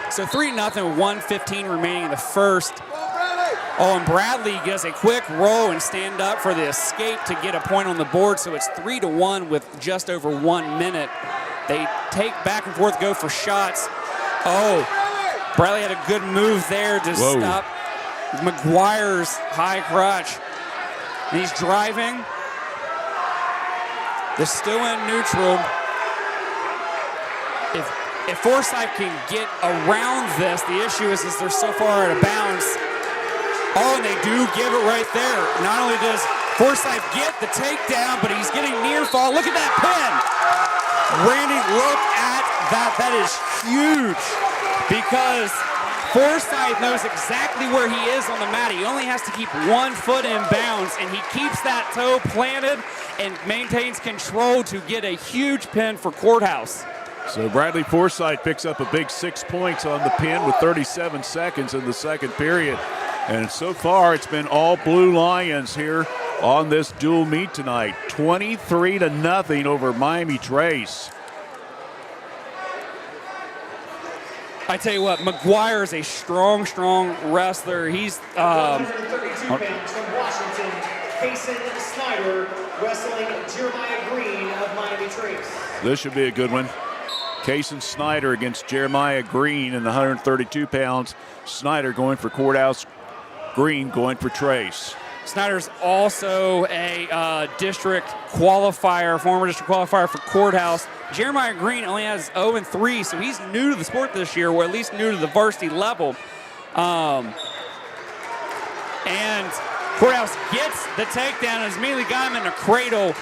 [SPEAKER 8] So 3-0, 1:15 remaining in the first. Oh, and Bradley gets a quick roll and stand up for the escape to get a point on the board. So it's 3-1 with just over 1 minute. They take back and forth, go for shots. Oh, Bradley had a good move there to stop McGuire's high crotch. And he's driving. They're still in neutral. If Forsythe can get around this, the issue is they're so far out of bounds. Oh, and they do give it right there. Not only does Forsythe get the takedown, but he's getting near fall. Look at that pin. Randy, look at that. That is huge because Forsythe knows exactly where he is on the mat. He only has to keep 1 foot in bounds, and he keeps that toe planted and maintains control to get a huge pin for Courthouse.
[SPEAKER 3] So Bradley Forsythe picks up a big 6 points on the pin with 37 seconds in the second period. And so far, it's been all Blue Lions here on this dual meet tonight. 23-0 over Miami Trace.
[SPEAKER 8] I tell you what, McGuire is a strong wrestler. He's
[SPEAKER 7] 132 pounds from Washington, Kason Snyder, wrestling Jeremiah Green of Miami Trace.
[SPEAKER 3] This should be a good one. Kason Snyder against Jeremiah Green in the 132 pounds. Snyder going for Courthouse, Green going for Trace.
[SPEAKER 8] Snyder's also a district qualifier, former district qualifier for Courthouse. Jeremiah Green only has 0-3, so he's new to the sport this year, or at least new to the varsity level. And Courthouse gets the takedown and has immediately got him in a cradle.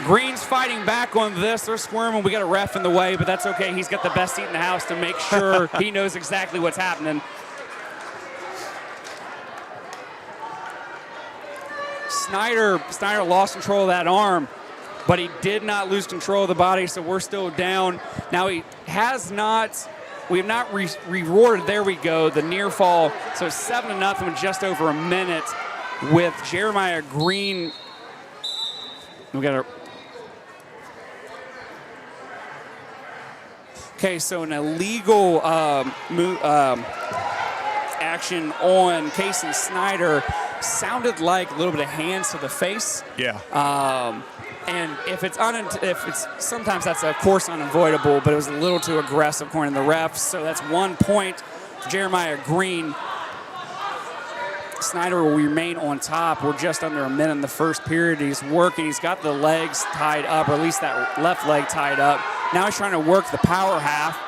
[SPEAKER 8] Green's fighting back on this. They're squirming. We got a ref in the way, but that's okay. He's got the best seat in the house to make sure he knows exactly what's happening. Snyder lost control of that arm, but he did not lose control of the body, so we're still down. Now we have not rewarded, there we go, the near fall. So it's 7-0 with just over a minute with Jeremiah Green. We got a Okay, so an illegal action on Casey Snyder sounded like a little bit of hands to the face.
[SPEAKER 3] Yeah.
[SPEAKER 8] And if it's sometimes that's of course unavoidable, but it was a little too aggressive according to the refs. So that's 1 point for Jeremiah Green. Snyder will remain on top. We're just under a minute in the first period. He's working. He's got the legs tied up, or at least that left leg tied up. Now he's trying to work the power half.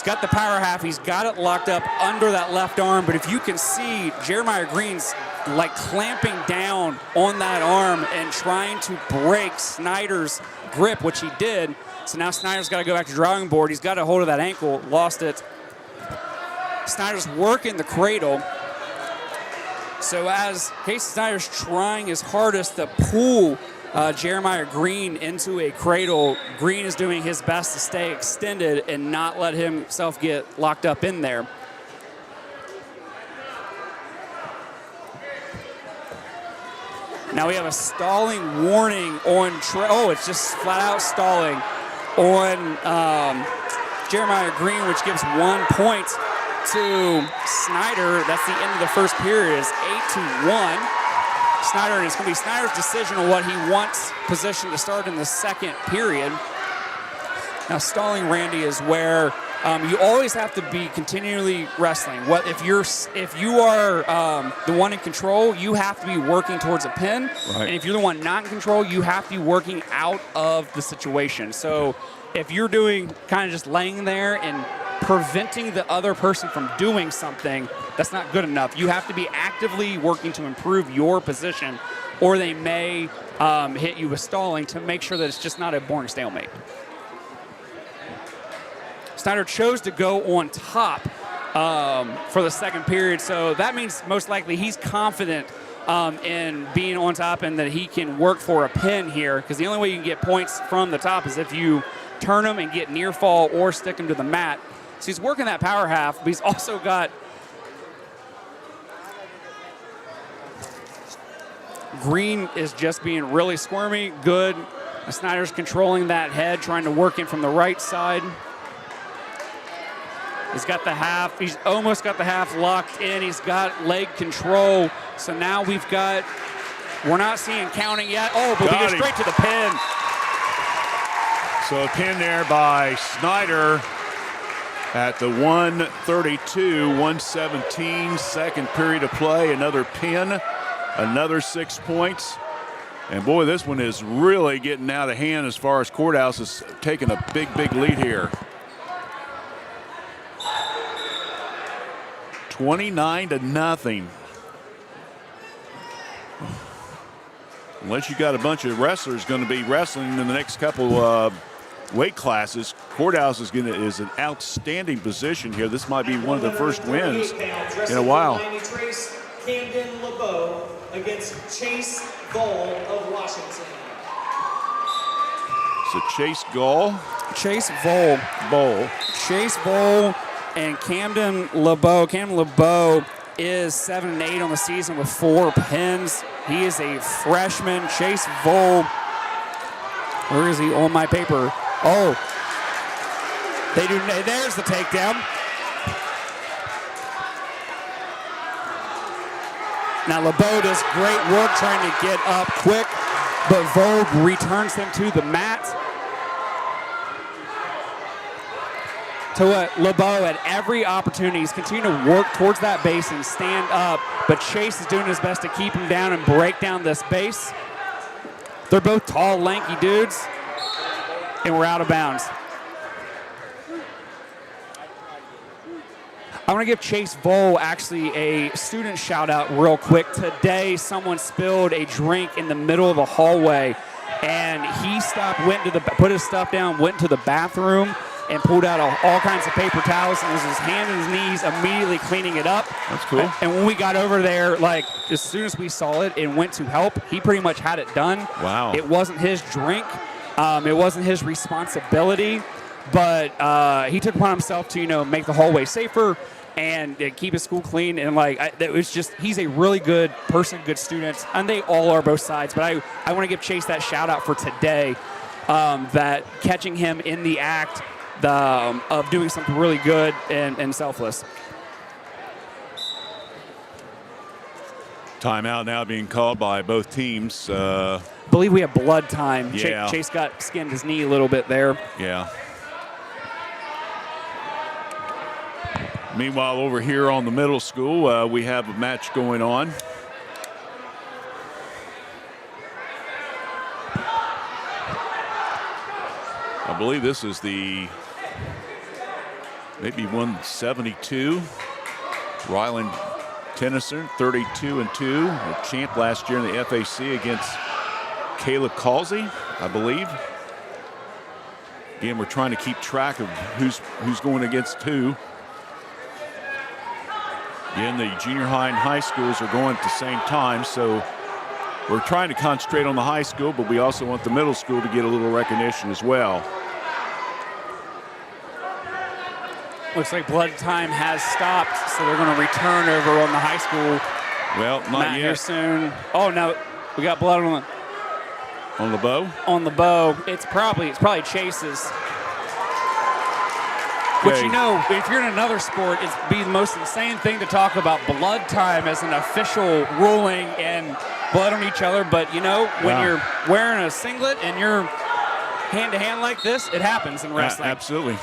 [SPEAKER 8] He's got the power half. He's got it locked up under that left arm. But if you can see, Jeremiah Green's like clamping down on that arm and trying to break Snyder's grip, which he did. So now Snyder's got to go back to drawing board. He's got a hold of that ankle, lost it. Snyder's working the cradle. So as Casey Snyder's trying his hardest to pull Jeremiah Green into a cradle, Green is doing his best to stay extended and not let himself get locked up in there. Now we have a stalling warning on it's just flat out stalling on Jeremiah Green, which gives 1 point to Snyder. That's the end of the first period. It's 8-1. Snyder, and it's going to be Snyder's decision on what he wants position to start in the second period. Now stalling, Randy, is where you always have to be continually wrestling. What if you are the one in control, you have to be working towards a pin,
[SPEAKER 3] right.
[SPEAKER 8] And if you're the one not in control, you have to be working out of the situation. So if you're doing kind of just laying there and preventing the other person from doing something, that's not good enough. You have to be actively working to improve your position, or they may hit you with stalling to make sure that it's just not a boring stalemate. Snyder chose to go on top for the second period, so that means most likely he's confident in being on top and that he can work for a pin here, because the only way you can get points from the top is if you turn them and get near fall or stick them to the mat. So he's working that power half, but he's also got Green is just being really squirmy. Good. Snyder's controlling that head, trying to work in from the right side. He's got the half. He's almost got the half locked in. He's got leg control. So now we're not seeing counting yet. Oh, but we go straight to the pin.
[SPEAKER 3] So a pin there by Snyder at the 1:32-117 second period of play. Another pin, another 6 points. And boy, this one is really getting out of hand as far as Courthouse is taking a big, big lead here. 29-0. Unless you got a bunch of wrestlers going to be wrestling in the next couple weight classes, Courthouse is an outstanding position here. This might be one of the first wins in a while.
[SPEAKER 7] Camden LeBeau against Chase Gall of Washington.
[SPEAKER 3] So Chase Gall.
[SPEAKER 8] Chase Vole. Chase Vole and Camden LeBeau. Camden LeBeau is 7-8 on the season with 4 pins. He is a freshman. Chase Vole. Where is he on my paper? Oh, there's the takedown. Now LeBeau does great work trying to get up quick, but Vogue returns him to the mat. To what LeBeau at every opportunity, he's continuing to work towards that base and stand up, but Chase is doing his best to keep him down and break down this base. They're both tall, lanky dudes, and we're out of bounds. I want to give Chase Vole actually a student shout out real quick. Today, someone spilled a drink in the middle of the hallway, and he stopped, put his stuff down, went to the bathroom, and pulled out all kinds of paper towels, and was his hand and his knees immediately cleaning it up.
[SPEAKER 3] That's cool.
[SPEAKER 8] And when we got over there, like as soon as we saw it and went to help, he pretty much had it done.
[SPEAKER 3] Wow.
[SPEAKER 8] It wasn't his drink. It wasn't his responsibility, but he took upon himself to, make the hallway safer and keep his school clean. And it was just, he's a really good person, good student, and they all are both sides. But I want to give Chase that shout out for today, that catching him in the act of doing something really good and selfless.
[SPEAKER 3] Timeout now being called by both teams.
[SPEAKER 8] I believe we have blood time.
[SPEAKER 3] Yeah.
[SPEAKER 8] Chase got skinned his knee a little bit there.
[SPEAKER 3] Yeah. Meanwhile, over here on the middle school, we have a match going on. I believe this is the maybe 172. Ryland Tennyson, 32-2, a champ last year in the FAC against Kayla Calsey, I believe. Again, we're trying to keep track of who's going against who. Again, the junior high and high schools are going at the same time, so we're trying to concentrate on the high school, but we also want the middle school to get a little recognition as well.
[SPEAKER 8] Looks like blood time has stopped, so they're going to return over on the high school.
[SPEAKER 3] Well, not
[SPEAKER 8] Matt here
[SPEAKER 3] yet.
[SPEAKER 8] soon. Oh, no, we got blood
[SPEAKER 3] On the bow?
[SPEAKER 8] on the bow. It's probably Chase's. Which,
[SPEAKER 3] Okay.
[SPEAKER 8] you know, if you're in another sport, it'd be the most insane thing to talk about blood time as an official ruling and blood on each other. But, you know, when
[SPEAKER 3] Wow.
[SPEAKER 8] you're wearing a singlet and you're hand-to-hand like this, it happens in wrestling.
[SPEAKER 3] Absolutely.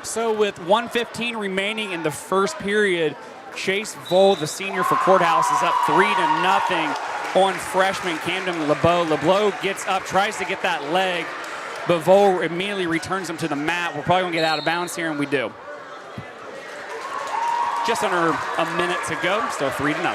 [SPEAKER 8] So with 1:15 remaining in the first period, Chase Vole, the senior for Courthouse, is up 3-0 on freshman Camden LeBeau. LeBeau gets up, tries to get that leg, but Vole immediately returns him to the mat. We're probably going to get out of bounds here, and we do. Just under a minute to go, still 3-0.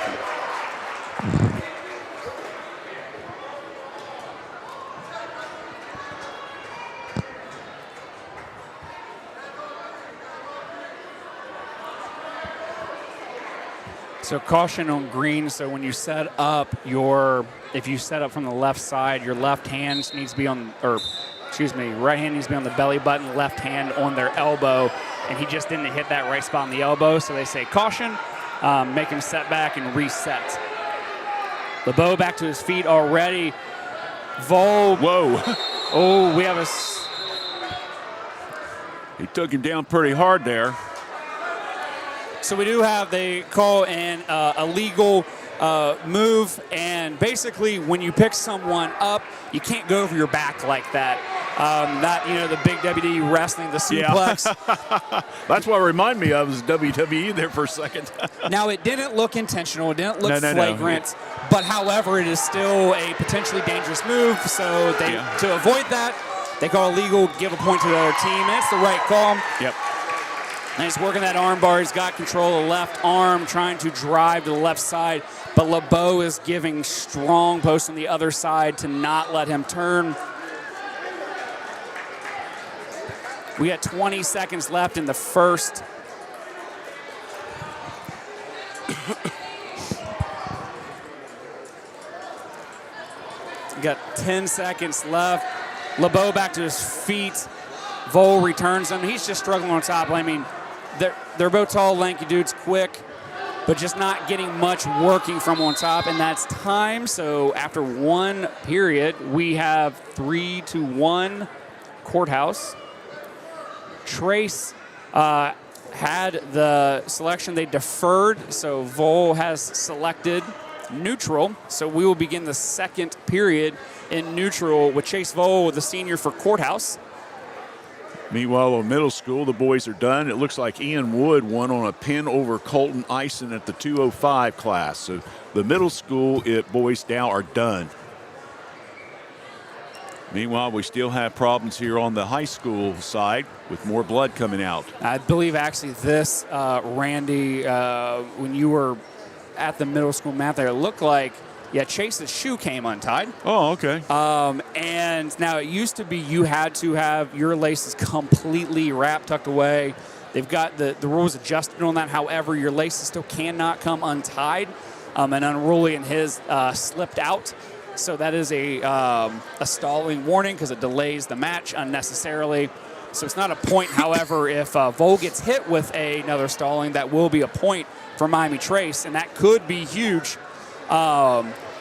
[SPEAKER 8] So caution on green. So when you set up if you set up from the left side, your left hand needs to be right hand needs to be on the belly button, left hand on their elbow, and he just didn't hit that right spot on the elbow. So they say caution, make him set back and reset. LeBeau back to his feet already. Vole.
[SPEAKER 3] Whoa.
[SPEAKER 8] Oh, we have
[SPEAKER 3] He took him down pretty hard there.
[SPEAKER 8] So we do have, they call an illegal move, and basically when you pick someone up, you can't go over your back like that. The big WWE wrestling, the suplex.
[SPEAKER 3] Yeah. That's what it reminded me of is WWE there for a second.
[SPEAKER 8] Now, it didn't look intentional. It didn't look
[SPEAKER 3] No.
[SPEAKER 8] flagrant. But, however, it is still a potentially dangerous move. So to avoid that, they call illegal, give a point to the other team. And it's the right call.
[SPEAKER 3] Yep.
[SPEAKER 8] And he's working that arm bar. He's got control of the left arm, trying to drive to the left side. But LeBeau is giving strong post on the other side to not let him turn. We got 20 seconds left in the first. We got 10 seconds left. LeBeau back to his feet. Vole returns him. He's just struggling on top. I mean, they're both tall, lanky dudes, quick, but just not getting much working from on top, and that's time. So after one period, we have 3-1 Courthouse. Trace had the selection. They deferred, so Vole has selected neutral. So we will begin the second period in neutral with Chase Vole, the senior for Courthouse.
[SPEAKER 3] Meanwhile, on middle school, the boys are done. It looks like Ian Wood won on a pin over Colton Eisen at the 205 class. So the middle school boys now are done. Meanwhile, we still have problems here on the high school side with more blood coming out.
[SPEAKER 8] I believe actually this, Randy, when you were at the middle school mat there, it looked like, Chase's shoe came untied.
[SPEAKER 3] Oh, okay.
[SPEAKER 8] And now it used to be you had to have your laces completely wrapped, tucked away. They've got the rules adjusted on that. However, your laces still cannot come untied. And Unruly and his slipped out. So that is a stalling warning because it delays the match unnecessarily. So it's not a point. However, if Vole gets hit with another stalling, that will be a point for Miami Trace. And that could be huge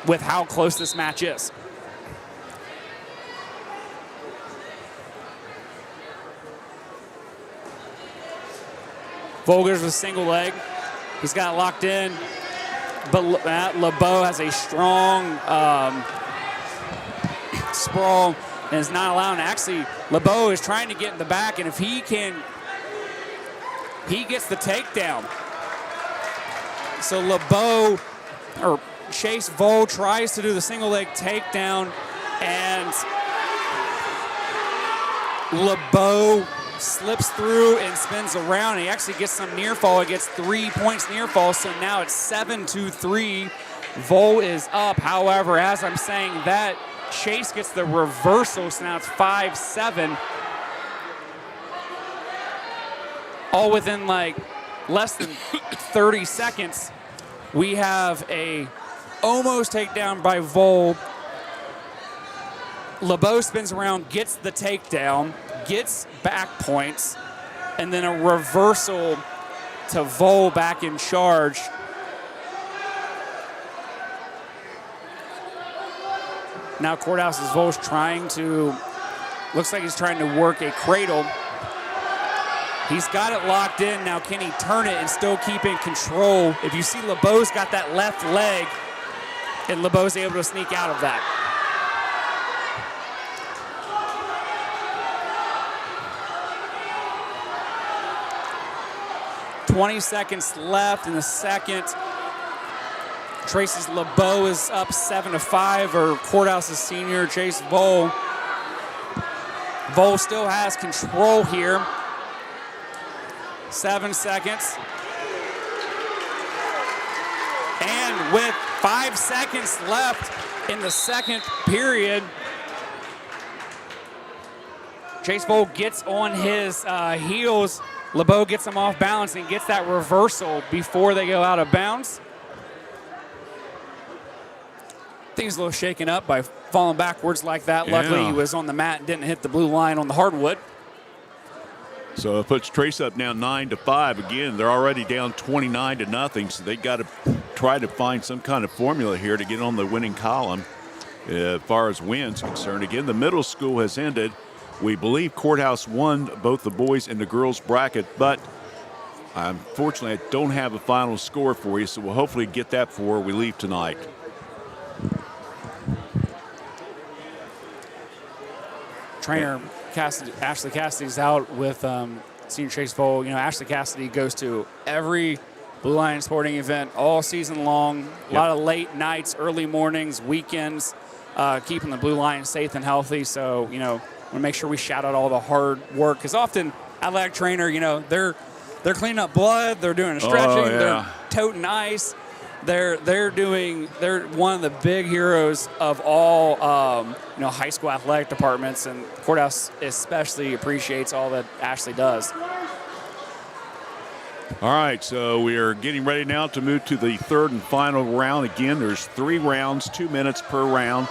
[SPEAKER 8] with how close this match is. Vogers with a single leg. He's got it locked in. But LeBeau has a strong sprawl and is not allowing. Actually, LeBeau is trying to get in the back, and if he can, he gets the takedown. So Chase Vole tries to do the single leg takedown, and LeBeau slips through and spins around. He actually gets some near fall. He gets 3 points near fall, so now it's 7-3. Vol is up. However, as I'm saying that, Chase gets the reversal, so now it's 5-7. All within like less than 30 seconds. We have a almost takedown by Vol. LeBeau spins around, gets the takedown, gets back points, and then a reversal to Vol back in charge. Now Courthouse's Vol's looks like he's trying to work a cradle. He's got it locked in. Now can he turn it and still keep in control? If you see LeBeau's got that left leg, and LeBeau's able to sneak out of that. "20 seconds left in the second. Trace's LeBeau is up 7-5, or Courthouse's senior Chase Vol. Vol still has control here. 7 seconds. And with 5 seconds left in the second period, Chase Vol gets on his heels. LeBeau gets him off balance and gets that reversal before they go out of bounds. Things a little shaken up by falling backwards like that.
[SPEAKER 3] Yeah.
[SPEAKER 8] Luckily, he was on the mat and didn't hit the blue line on the hardwood.
[SPEAKER 3] So it puts Trace up now 9-5. Again, they're already down 29-0, so they got to try to find some kind of formula here to get on the winning column as far as wins concerned. Again, the middle school has ended. We believe Courthouse won both the boys and the girls bracket, but unfortunately I don't have a final score for you, so we'll hopefully get that before we leave tonight.
[SPEAKER 8] Trainer Ashley Cassidy's out with senior Chase Vol. You know, Ashley Cassidy goes to every Blue Line sporting event all season long. A lot of late nights, early mornings, weekends, keeping the Blue Line safe and healthy. So, you know, want to make sure we shout out all the hard work, because often athletic trainer, you know, they're cleaning up blood, they're doing stretching, they're toting ice. They're one of the big heroes of all you know, high school athletic departments, and Courthouse especially appreciates all that Ashley does.
[SPEAKER 3] All right, so we are getting ready now to move to the third and final round. Again, there's 3 rounds, 2 minutes per round.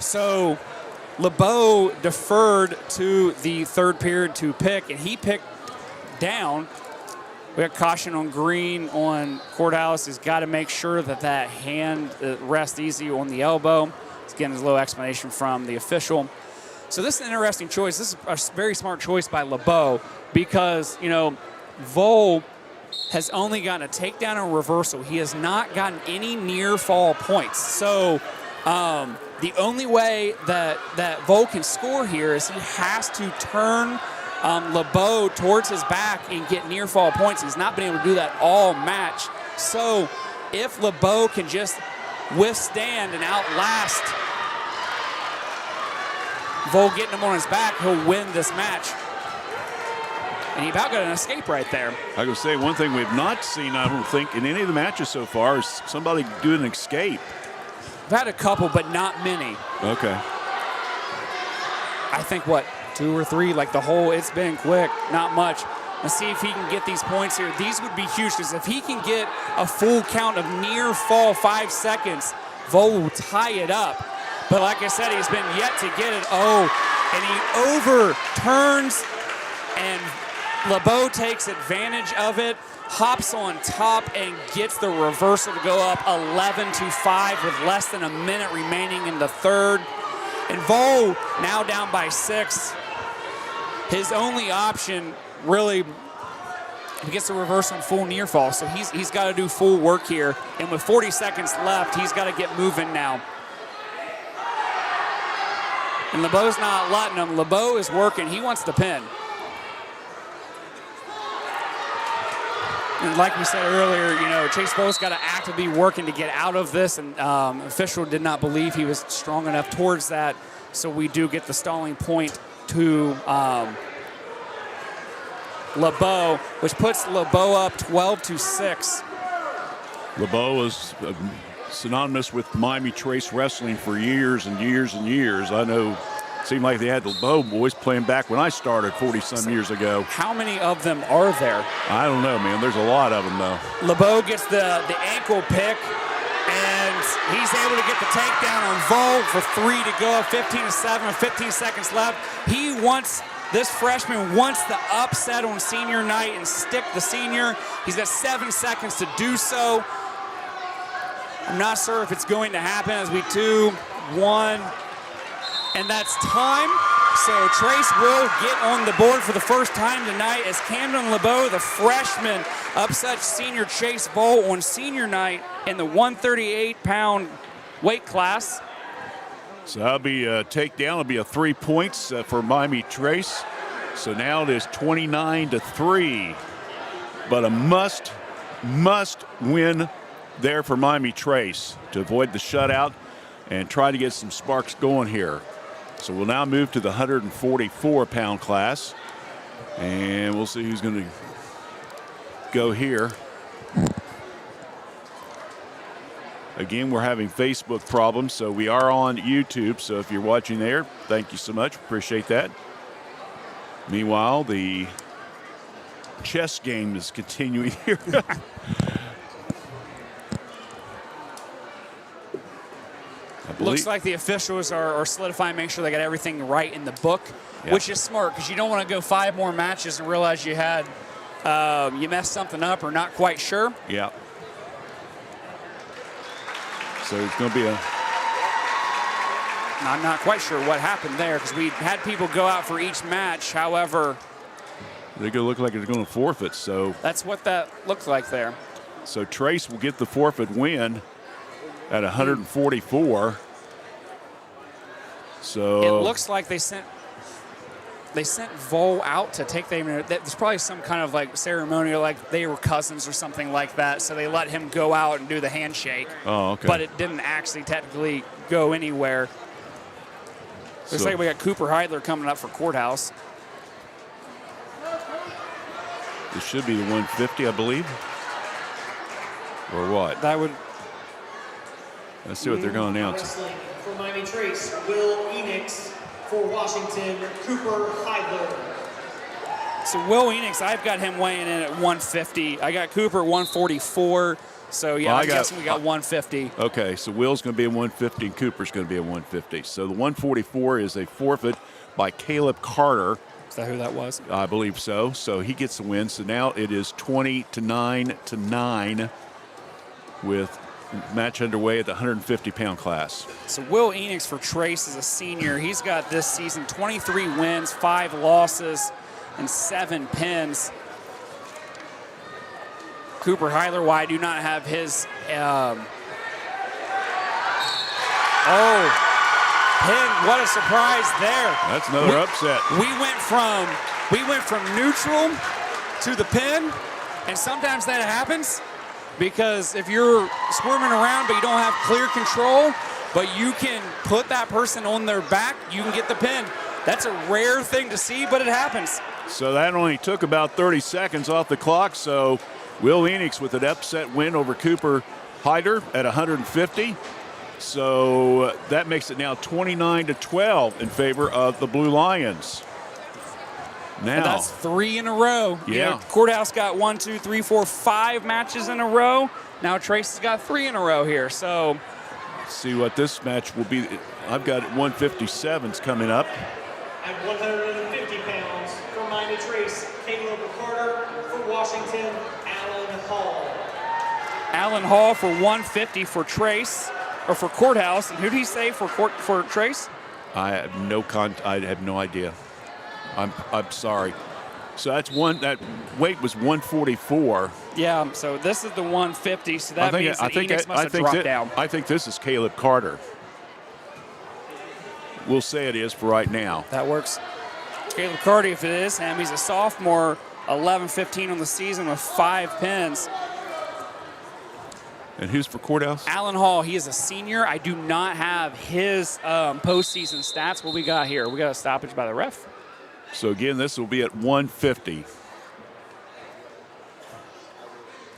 [SPEAKER 8] So LeBeau deferred to the third period to pick, and he picked down. We got caution on green on Courthouse. He's got to make sure that that hand rests easy on the elbow. Again, there's a little explanation from the official. So this is an interesting choice. This is a very smart choice by LeBeau, because, you know, Vol has only gotten a takedown and reversal. He has not gotten any near fall points. So the only way that Vol can score here is he has to turn LeBeau towards his back and get near fall points. He's not been able to do that all match. So if LeBeau can just withstand and outlast Vol getting him on his back, he'll win this match. And he about got an escape right there.
[SPEAKER 3] I gotta say, one thing we've not seen, I don't think, in any of the matches so far is somebody do an escape.
[SPEAKER 8] We've had a couple, but not many.
[SPEAKER 3] Okay.
[SPEAKER 8] I think, 2 or 3, like the whole, it's been quick, not much. Let's see if he can get these points here. These would be huge, because if he can get a full count of near fall 5 seconds, Vol will tie it up. But like I said, he's been yet to get it. Oh, and he overturns, and LeBeau takes advantage of it, hops on top, and gets the reversal to go up 11-5 with less than a minute remaining in the third. And Vol now down by 6. His only option, really, he gets the reversal and full near fall. So he's got to do full work here. And with 40 seconds left, he's got to get moving now. And LeBeau's not letting him. LeBeau is working. He wants the pin. And like we said earlier, you know, Chase Vol's got to actively working to get out of this, and official did not believe he was strong enough towards that, so we do get the stalling point to LeBeau, which puts LeBeau up 12-6.
[SPEAKER 3] LeBeau was synonymous with Miami Trace Wrestling for years and years and years. I know it seemed like they had the LeBeau boys playing back when I started 40-some years ago.
[SPEAKER 8] How many of them are there?
[SPEAKER 3] I don't know, man. There's a lot of them, though.
[SPEAKER 8] LeBeau gets the ankle pick, and he's able to get the takedown on Vol for 3 to go, 15-7, 15 seconds left. This freshman wants the upset on senior night and stick the senior. He's got 7 seconds to do so. I'm not sure if it's going to happen as we 2, 1, and that's time. So Trace will get on the board for the first time tonight as Camden LeBeau, the freshman, upsets senior Chase Vol on senior night in the 138-pound weight class.
[SPEAKER 3] So that'll be a takedown. It'll be a 3 points for Miami Trace. So now it is 29-3. But a must win there for Miami Trace to avoid the shutout and try to get some sparks going here. So we'll now move to the 144-pound class. And we'll see who's going to go here. Again, we're having Facebook problems, so we are on YouTube. So if you're watching there, thank you so much. Appreciate that. Meanwhile, the chess game is continuing here.
[SPEAKER 8] Looks like the officials are solidifying, make sure they got everything right in the book, which is smart because you don't want to go 5 more matches and realize you had you messed something up or not quite sure.
[SPEAKER 3] Yeah. So it's going to be
[SPEAKER 8] I'm not quite sure what happened there because we had people go out for each match. However,
[SPEAKER 3] they're going to look like they're going to forfeit. So
[SPEAKER 8] that's what that looked like there.
[SPEAKER 3] So Trace will get the forfeit win at 144. So
[SPEAKER 8] it looks like they sent Vol out to take them. There's probably some kind of like ceremonial, like they were cousins or something like that. So they let him go out and do the handshake.
[SPEAKER 3] Oh, okay.
[SPEAKER 8] But it didn't actually technically go anywhere. Looks like we got Cooper Heidler coming up for Courthouse.
[SPEAKER 3] This should be the 150, I believe. Or what?
[SPEAKER 8] That would.
[SPEAKER 3] Let's see what they're going to announce.
[SPEAKER 7] Wrestling for Miami Trace, Will Enix. For Washington, Cooper Heidler.
[SPEAKER 8] So Will Enix, I've got him weighing in at 150. I got Cooper at 144. So yeah, I'm guessing we got 150.
[SPEAKER 3] Okay, so Will's going to be at 150 and Cooper's going to be at 150. So the 144 is a forfeit by Caleb Carter.
[SPEAKER 8] Is that who that was?
[SPEAKER 3] I believe so. So he gets the win. So now it is 20-9 with match underway at the 150-pound class.
[SPEAKER 8] So Will Enix for Trace is a senior. He's got this season 23 wins, 5 losses, and 7 pins. Cooper Heidler, why I do not have his pin. What a surprise there.
[SPEAKER 3] That's another upset.
[SPEAKER 8] We went from neutral to the pin, and sometimes that happens. Because if you're squirming around but you don't have clear control, but you can put that person on their back, you can get the pin. That's a rare thing to see, but it happens.
[SPEAKER 3] So that only took about 30 seconds off the clock. So Will Enix with an upset win over Cooper Hyder at 150. So that makes it now 29-12 in favor of the Blue Lions. Now,
[SPEAKER 8] and that's 3 in a row.
[SPEAKER 3] Yeah.
[SPEAKER 8] You know, Courthouse got 1, 2, 3, 4, 5 matches in a row. Now Trace has got 3 in a row here. So
[SPEAKER 3] let's see what this match will be. I've got 157s coming up.
[SPEAKER 7] At 150 pounds for Miami Trace, Caleb Carter. For Washington, Alan Hall.
[SPEAKER 8] Alan Hall for 150 for Trace, or for Courthouse. And who did he say for Trace?
[SPEAKER 3] I have I have no idea. I'm sorry. So that weight was 144.
[SPEAKER 8] Yeah, so this is the 150, so that means that Enix must have dropped down.
[SPEAKER 3] I think this is Caleb Carter. We'll say it is for right now.
[SPEAKER 8] That works. Caleb Carter, if it is him, he's a sophomore, 11-15 on the season with 5 pins.
[SPEAKER 3] And who's for Courthouse?
[SPEAKER 8] Alan Hall, he is a senior. I do not have his postseason stats. What we got here? We got a stoppage by the ref.
[SPEAKER 3] So again, this will be at 150.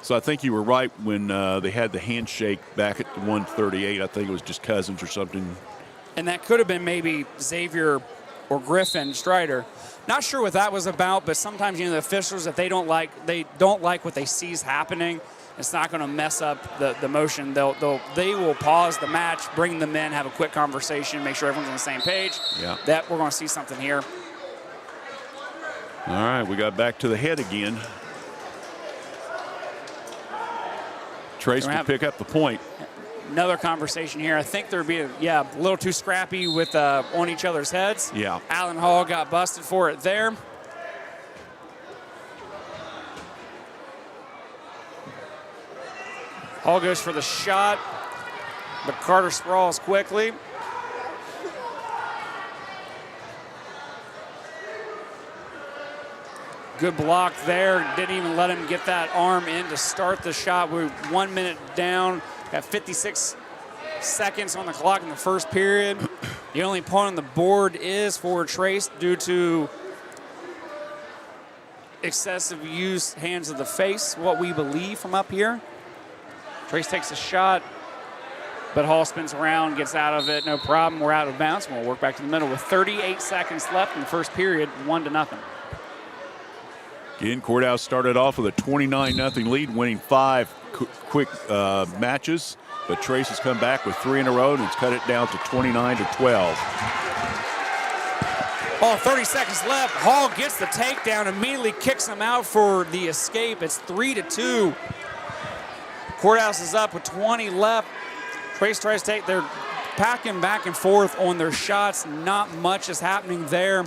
[SPEAKER 3] So I think you were right when they had the handshake back at 138. I think it was just Cousins or something.
[SPEAKER 8] And that could have been maybe Xavier or Griffin Strider. Not sure what that was about, but sometimes, the officials, if they don't like what they see is happening, it's not going to mess up the motion. They will pause the match, bring them in, have a quick conversation, make sure everyone's on the same page.
[SPEAKER 3] Yeah.
[SPEAKER 8] That we're going to see something here.
[SPEAKER 3] All right, we got back to the head again. Trace can pick up the point.
[SPEAKER 8] Another conversation here. I think there'd be a little too scrappy with on each other's heads.
[SPEAKER 3] Yeah.
[SPEAKER 8] Allen Hall got busted for it there. Hall goes for the shot, but Carter sprawls quickly. Good block there. Didn't even let him get that arm in to start the shot. We're 1 minute down. Got 56 seconds on the clock in the first period. The only point on the board is for Trace due to excessive use, hands of the face, what we believe from up here. Trace takes a shot, but Hall spins around, gets out of it, no problem. We're out of bounds, and we'll work back to the middle with 38 seconds left in the first period, 1-0.
[SPEAKER 3] Again, Courthouse started off with a 29-0 lead, winning 5 quick matches. But Trace has come back with 3 in a row, and it's cut it down to 29-12.
[SPEAKER 8] 30 seconds left. Hall gets the takedown, immediately kicks him out for the escape. It's 3-2. Courthouse is up with 20 left. Trace tries to take, they're packing back and forth on their shots. Not much is happening there.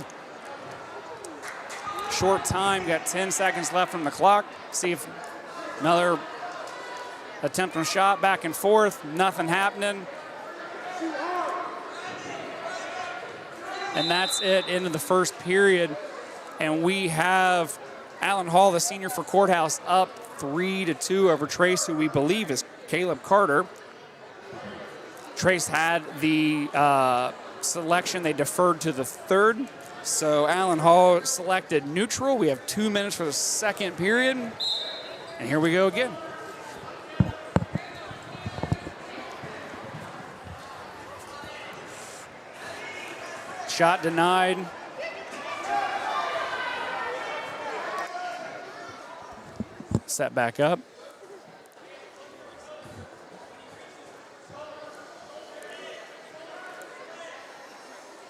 [SPEAKER 8] Short time, got 10 seconds left on the clock. See if another attempt on shot, back and forth, nothing happening. And that's it, into the first period. And we have Allen Hall, the senior for Courthouse, up 3-2 over Trace, who we believe is Caleb Carter. Trace had the selection, they deferred to the third. So Allen Hall selected neutral. We have 2 minutes for the second period. And here we go again. Shot denied. Set back up.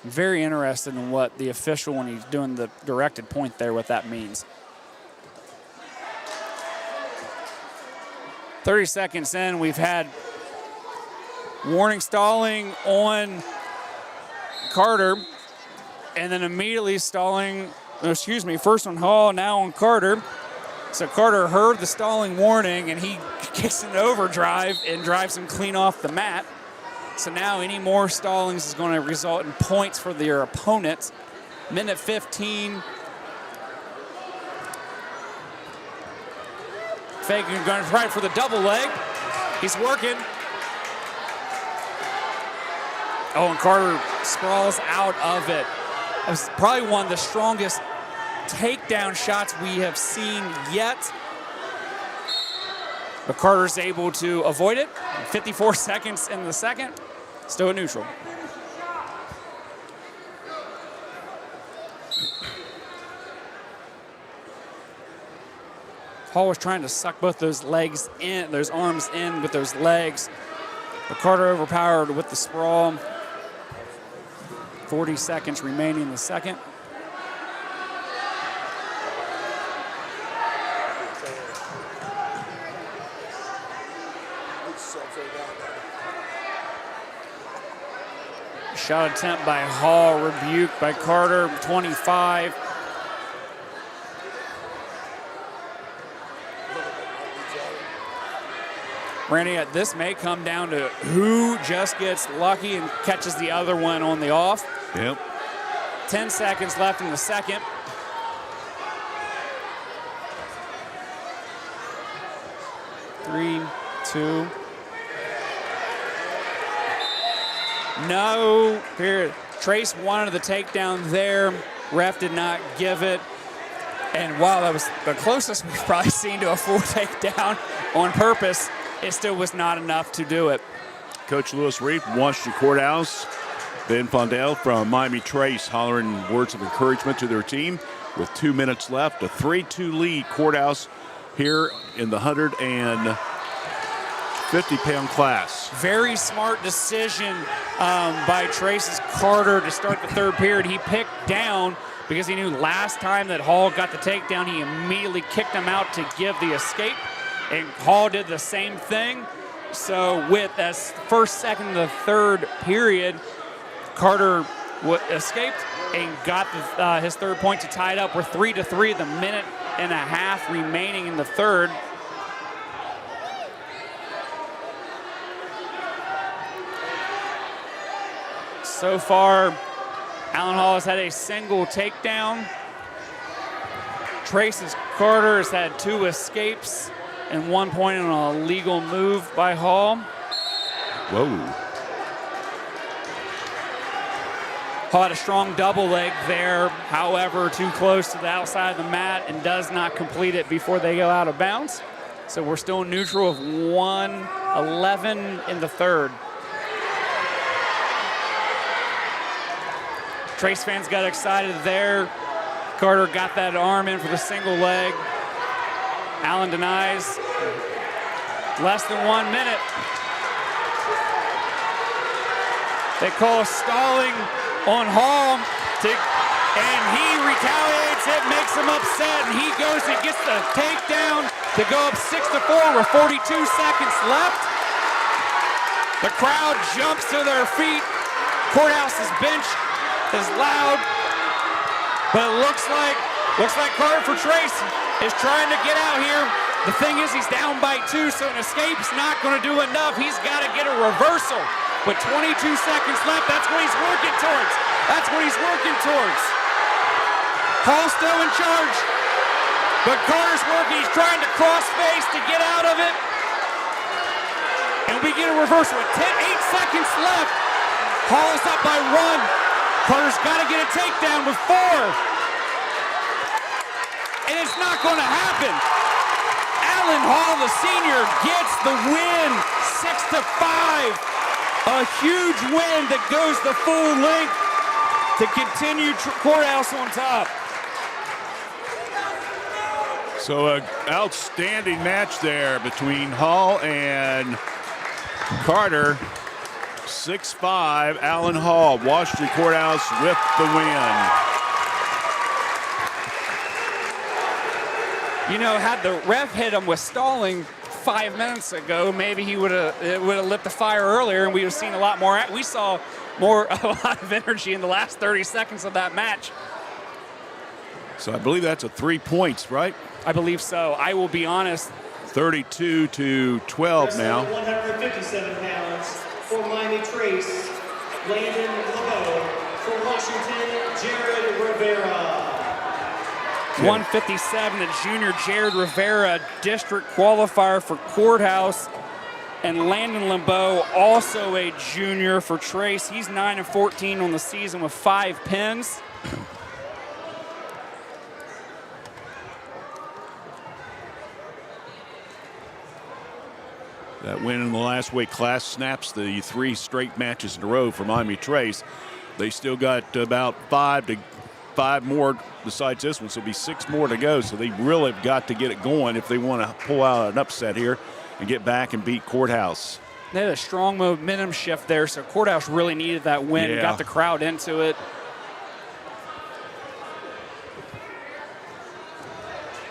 [SPEAKER 8] Very interested in what the official, when he's doing the directed point there, what that means. 30 seconds in, we've had warning stalling on Carter, and then immediately stalling, first on Hall, now on Carter. So Carter heard the stalling warning, and he kicks an overdrive and drives him clean off the mat. So now any more stallings is going to result in points for their opponent. Minute 15. Fagan going to try for the double leg. He's working. Oh, and Carter sprawls out of it. It was probably one of the strongest takedown shots we have seen yet. But Carter's able to avoid it. 54 seconds in the second. Still a neutral. Hall was trying to suck both those legs in, those arms in with those legs. But Carter overpowered with the sprawl. 40 seconds remaining in the second. Shot attempt by Hall, rebuked by Carter, 25. Randy, this may come down to who just gets lucky and catches the other one on the off.
[SPEAKER 3] Yep.
[SPEAKER 8] 10 seconds left in the second. Three, two. No, period. Trace wanted the takedown there. Ref did not give it. And while that was the closest we've probably seen to a full takedown on purpose, it still was not enough to do it.
[SPEAKER 3] Coach Lewis Reed from Washington Courthouse, Ben Fondale from Miami Trace hollering words of encouragement to their team with 2 minutes left. A 3-2 lead, Courthouse here in the 150-pound class.
[SPEAKER 8] Very smart decision by Trace's Carter to start the third period. He picked down because he knew last time that Hall got the takedown, he immediately kicked him out to give the escape, and Hall did the same thing. So with that first, second, and the third period, Carter escaped and got his third point to tie it up. We're 3-3, the minute and a half remaining in the third. So far, Allen Hall has had a single takedown. Trace's Carter has had 2 escapes and 1 point on a legal move by Hall.
[SPEAKER 3] Whoa.
[SPEAKER 8] Hall had a strong double leg there, however, too close to the outside of the mat and does not complete it before they go out of bounds. So we're still neutral of 1-11 in the third. Trace fans got excited there. Carter got that arm in for the single leg. Allen denies. Less than 1 minute. They call stalling on Hall, and he retaliates. It makes him upset, and he goes and gets the takedown to go up 6-4 with 42 seconds left. The crowd jumps to their feet. Courthouse's bench is loud, but it looks like Carter for Trace is trying to get out here. The thing is, he's down by 2, so an escape's not going to do enough. He's got to get a reversal. With 22 seconds left, that's what he's working towards. That's what he's working towards. Hall's still in charge, but Carter's working. He's trying to cross face to get out of it. And we get a reversal with 8 seconds left. Hall is up by 1. Carter's got to get a takedown with 4. And it's not going to happen. Allen Hall, the senior, gets the win, 6-5. A huge win that goes the full length to continue Courthouse on top.
[SPEAKER 3] So an outstanding match there between Hall and Carter. 6-5, Allen Hall, Washington Courthouse with the win.
[SPEAKER 8] You know, had the ref hit him with stalling 5 minutes ago, maybe it would have lit the fire earlier, and we would have seen a lot more. We saw a lot of energy in the last 30 seconds of that match.
[SPEAKER 3] So I believe that's a 3 points, right?
[SPEAKER 8] I believe so. I will be honest.
[SPEAKER 3] 32-12 now.
[SPEAKER 7] 157 pounds for Miami Trace, Landon LeBeau. For Washington, Jared Rivera.
[SPEAKER 8] 157, the junior Jared Rivera, district qualifier for Courthouse. And Landon LeBeau, also a junior for Trace. He's 9-14 on the season with 5 pins.
[SPEAKER 3] That win in the last weight class snaps the 3 straight matches in a row for Miami Trace. They still got about 5 more besides this one, so it'll be 6 more to go. So they really have got to get it going if they want to pull out an upset here and get back and beat Courthouse.
[SPEAKER 8] They had a strong momentum shift there, so Courthouse really needed that win, got the crowd into it.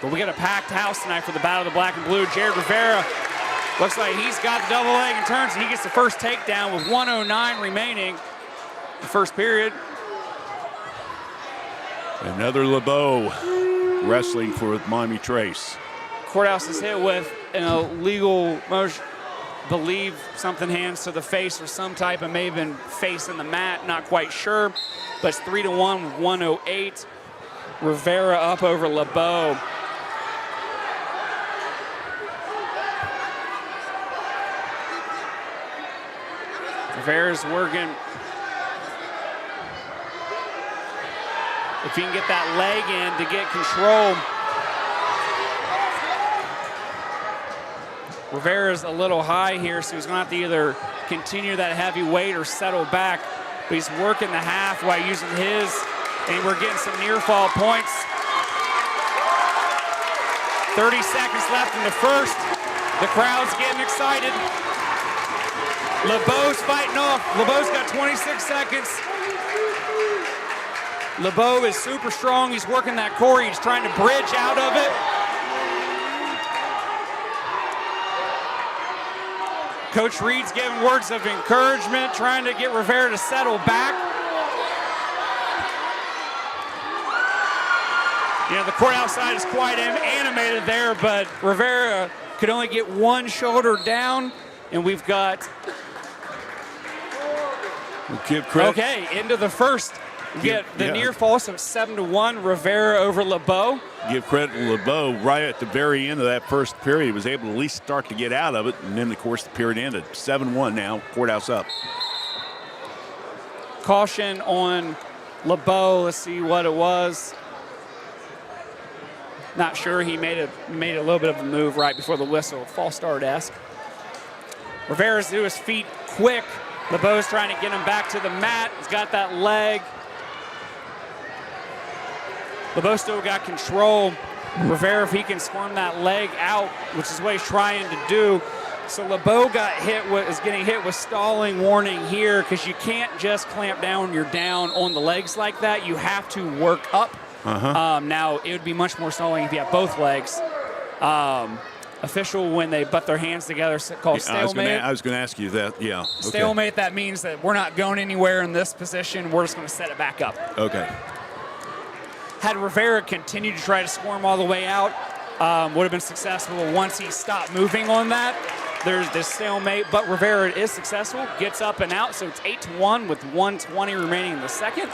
[SPEAKER 8] But we got a packed house tonight for the Battle of the Black and Blue. Jared Rivera looks like he's got the double leg and turns, and he gets the first takedown with 1:09 remaining the first period.
[SPEAKER 3] Another LeBeau wrestling for Miami Trace.
[SPEAKER 8] Courthouse is hit with an illegal motion, believe something hands to the face or some type of, may have been face in the mat, not quite sure. But it's 3-1 with 1:08. Rivera up over LeBeau. Rivera's working. If he can get that leg in to get control. Rivera's a little high here, so he's going to have to either continue that heavy weight or settle back. But he's working the half while using his, and we're getting some near fall points. 30 seconds left in the first. The crowd's getting excited. LeBeau's fighting off. LeBeau's got 26 seconds. LeBeau is super strong. He's working that core. He's trying to bridge out of it. Coach Reed's giving words of encouragement, trying to get Rivera to settle back. You know, the court outside is quite animated there, but Rivera could only get one shoulder down, and we've got...
[SPEAKER 3] We'll give credit.
[SPEAKER 8] Okay, into the first. We get the near fall, so it's 7-1, Rivera over LeBeau.
[SPEAKER 3] Give credit to LeBeau. Right at the very end of that first period, he was able to at least start to get out of it, and then, of course, the period ended. 7-1 now, Courthouse up.
[SPEAKER 8] Caution on LeBeau. Let's see what it was. Not sure. He made a little bit of a move right before the whistle. False start-esque. Rivera's to his feet quick. LeBeau's trying to get him back to the mat. He's got that leg. LeBeau still got control. Rivera, if he can squirm that leg out, which is what he's trying to do. So LeBeau is getting hit with stalling warning here, because you can't just clamp down when you're down on the legs like that. You have to work up. Now, it would be much more stalling if you have both legs. Official, when they butt their hands together, called stalemate.
[SPEAKER 3] I was going to ask you that, yeah. Okay.
[SPEAKER 8] Stalemate, that means that we're not going anywhere in this position. We're just going to set it back up.
[SPEAKER 3] Okay.
[SPEAKER 8] Had Rivera continued to try to squirm all the way out, would have been successful once he stopped moving on that. There's this stalemate, but Rivera is successful, gets up and out, so it's 8-1 with 1:20 remaining in the second.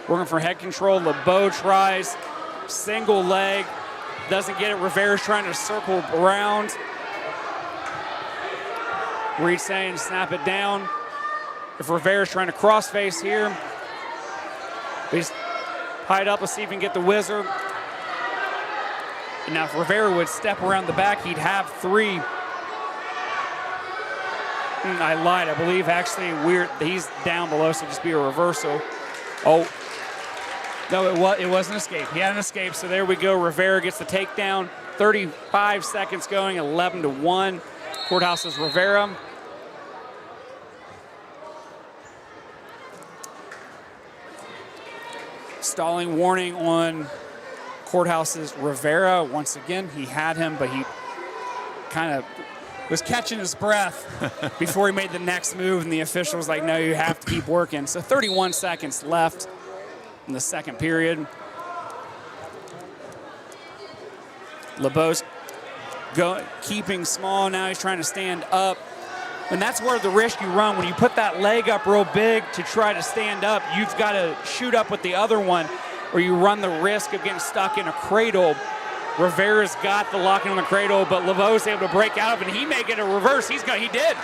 [SPEAKER 8] Working for head control. LeBeau tries single leg, doesn't get it. Rivera's trying to circle around. Reed saying snap it down. If Rivera's trying to cross face here, he's tied up. Let's see if he can get the whizzer. And now if Rivera would step around the back, he'd have three. I lied. I believe actually he's down below, so just be a reversal. Oh. No, it was an escape. He had an escape, so there we go. Rivera gets the takedown. 35 seconds going, 11-1. Courthouse is Rivera. Stalling warning on Courthouse's Rivera. Once again, he had him, but he kind of was catching his breath before he made the next move, and the official was like, no, you have to keep working. So 31 seconds left in the second period. LeBeau's keeping small. Now he's trying to stand up. And that's where the risk you run. When you put that leg up real big to try to stand up, you've got to shoot up with the other one, or you run the risk of getting stuck in a cradle. Rivera's got the locking on the cradle, but LeBeau's able to break out of it, and he may get a reverse. He did.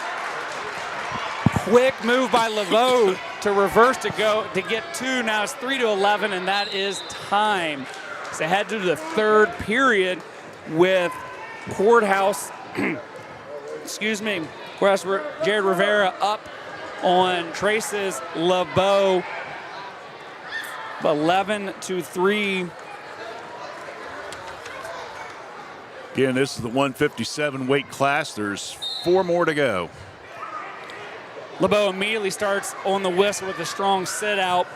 [SPEAKER 8] Quick move by LeBeau to reverse to get two. Now it's 3-11, and that is time. So head to the third period with Courthouse, Courthouse Jared Rivera up on Traces LeBeau, 11-3.
[SPEAKER 3] Again, this is the 157 weight class. There's 4 more to go.
[SPEAKER 8] LeBeau immediately starts on the whistle with a strong sit out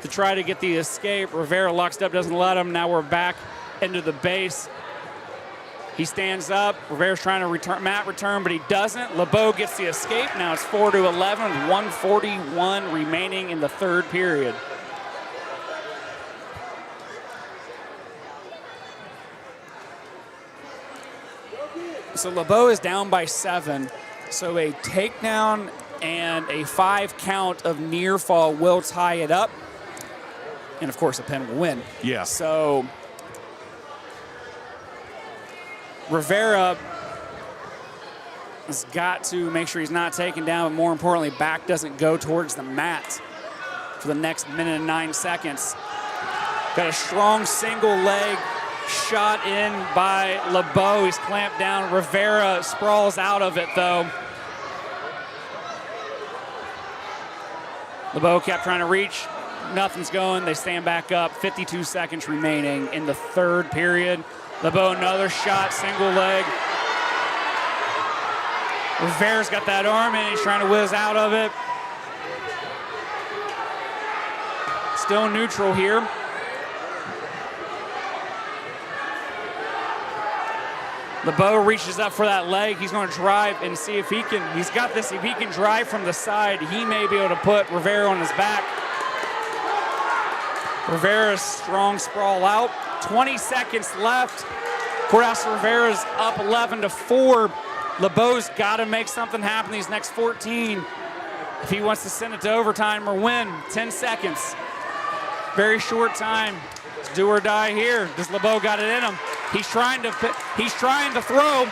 [SPEAKER 8] to try to get the escape. Rivera locks up, doesn't let him. Now we're back into the base. He stands up. Rivera's trying to return, but he doesn't. LeBeau gets the escape. Now it's 4-11 with 1:41 remaining in the third period. So LeBeau is down by 7. So a takedown and a 5 count of near fall will tie it up. And of course, a pin will win.
[SPEAKER 3] Yeah.
[SPEAKER 8] So has got to make sure he's not taken down, but more importantly, back doesn't go towards the mat for the next minute and 9 seconds. Got a strong single leg shot in by LeBeau. He's clamped down. Rivera sprawls out of it, though. LeBeau kept trying to reach. Nothing's going. They stand back up. 52 seconds remaining in the third period. LeBeau, another shot, single leg. Rivera's got that arm in. He's trying to whiz out of it. Still neutral here. LeBeau reaches up for that leg. He's going to drive and see if he can. He's got this. If he can drive from the side, he may be able to put Rivera on his back. Rivera's strong sprawl out. 20 seconds left. Courthouse Rivera's up 11-4. LeBeau's got to make something happen these next 14 if he wants to send it to overtime or win. 10 seconds. Very short time. It's do or die here. Does LeBeau got it in him? He's trying to throw.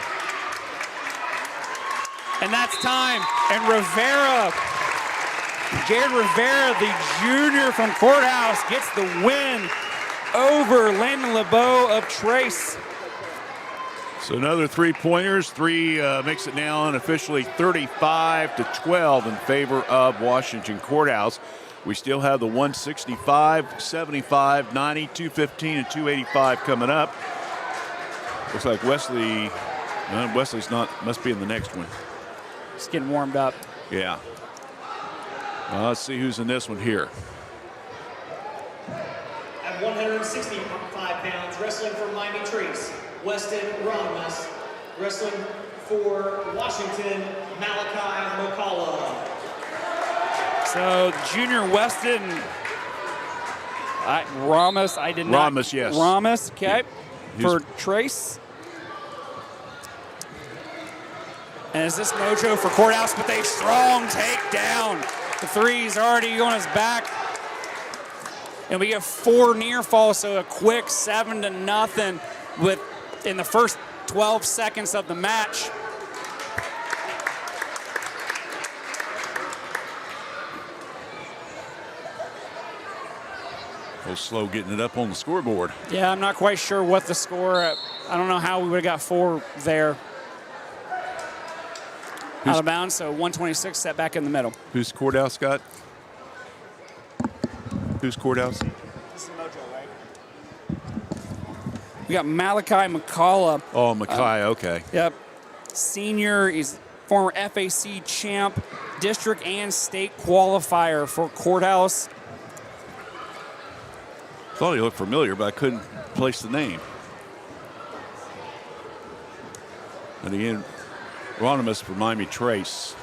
[SPEAKER 8] And that's time. And Rivera, Jared Rivera, the junior from Courthouse, gets the win over Landon LeBeau of Trace.
[SPEAKER 3] So another 3-pointers. Three makes it now unofficially 35-12 in favor of Washington Courthouse. We still have the 165, 75, 90, 215, and 285 coming up. Looks like Wesley's not, must be in the next one.
[SPEAKER 8] He's getting warmed up.
[SPEAKER 3] Yeah. Let's see who's in this one here.
[SPEAKER 7] At 165 pounds, wrestling for Miami Trace, Weston Ronimus. Wrestling for Washington, Malachi McCullough.
[SPEAKER 8] So junior Weston, Ramos, I did not.
[SPEAKER 3] Ramos, yes.
[SPEAKER 8] Ramos, okay, for Trace. And is this mojo for Courthouse with a strong takedown? The three's already on his back. And we get 4 near falls, so a quick 7-0 in the first 12 seconds of the match.
[SPEAKER 3] A little slow getting it up on the scoreboard.
[SPEAKER 8] Yeah, I'm not quite sure what the score. I don't know how we would have got 4 there. Out of bounds, so 126 set back in the middle.
[SPEAKER 3] Who's Courthouse got? Who's Courthouse?
[SPEAKER 8] This is Mojo, right? We got Malachi McCullough.
[SPEAKER 3] Oh, Malachi, okay.
[SPEAKER 8] Yep. Senior, he's former FAC champ, district and state qualifier for Courthouse.
[SPEAKER 3] Thought he looked familiar, but I couldn't place the name. And again, Ronimus for Miami Trace.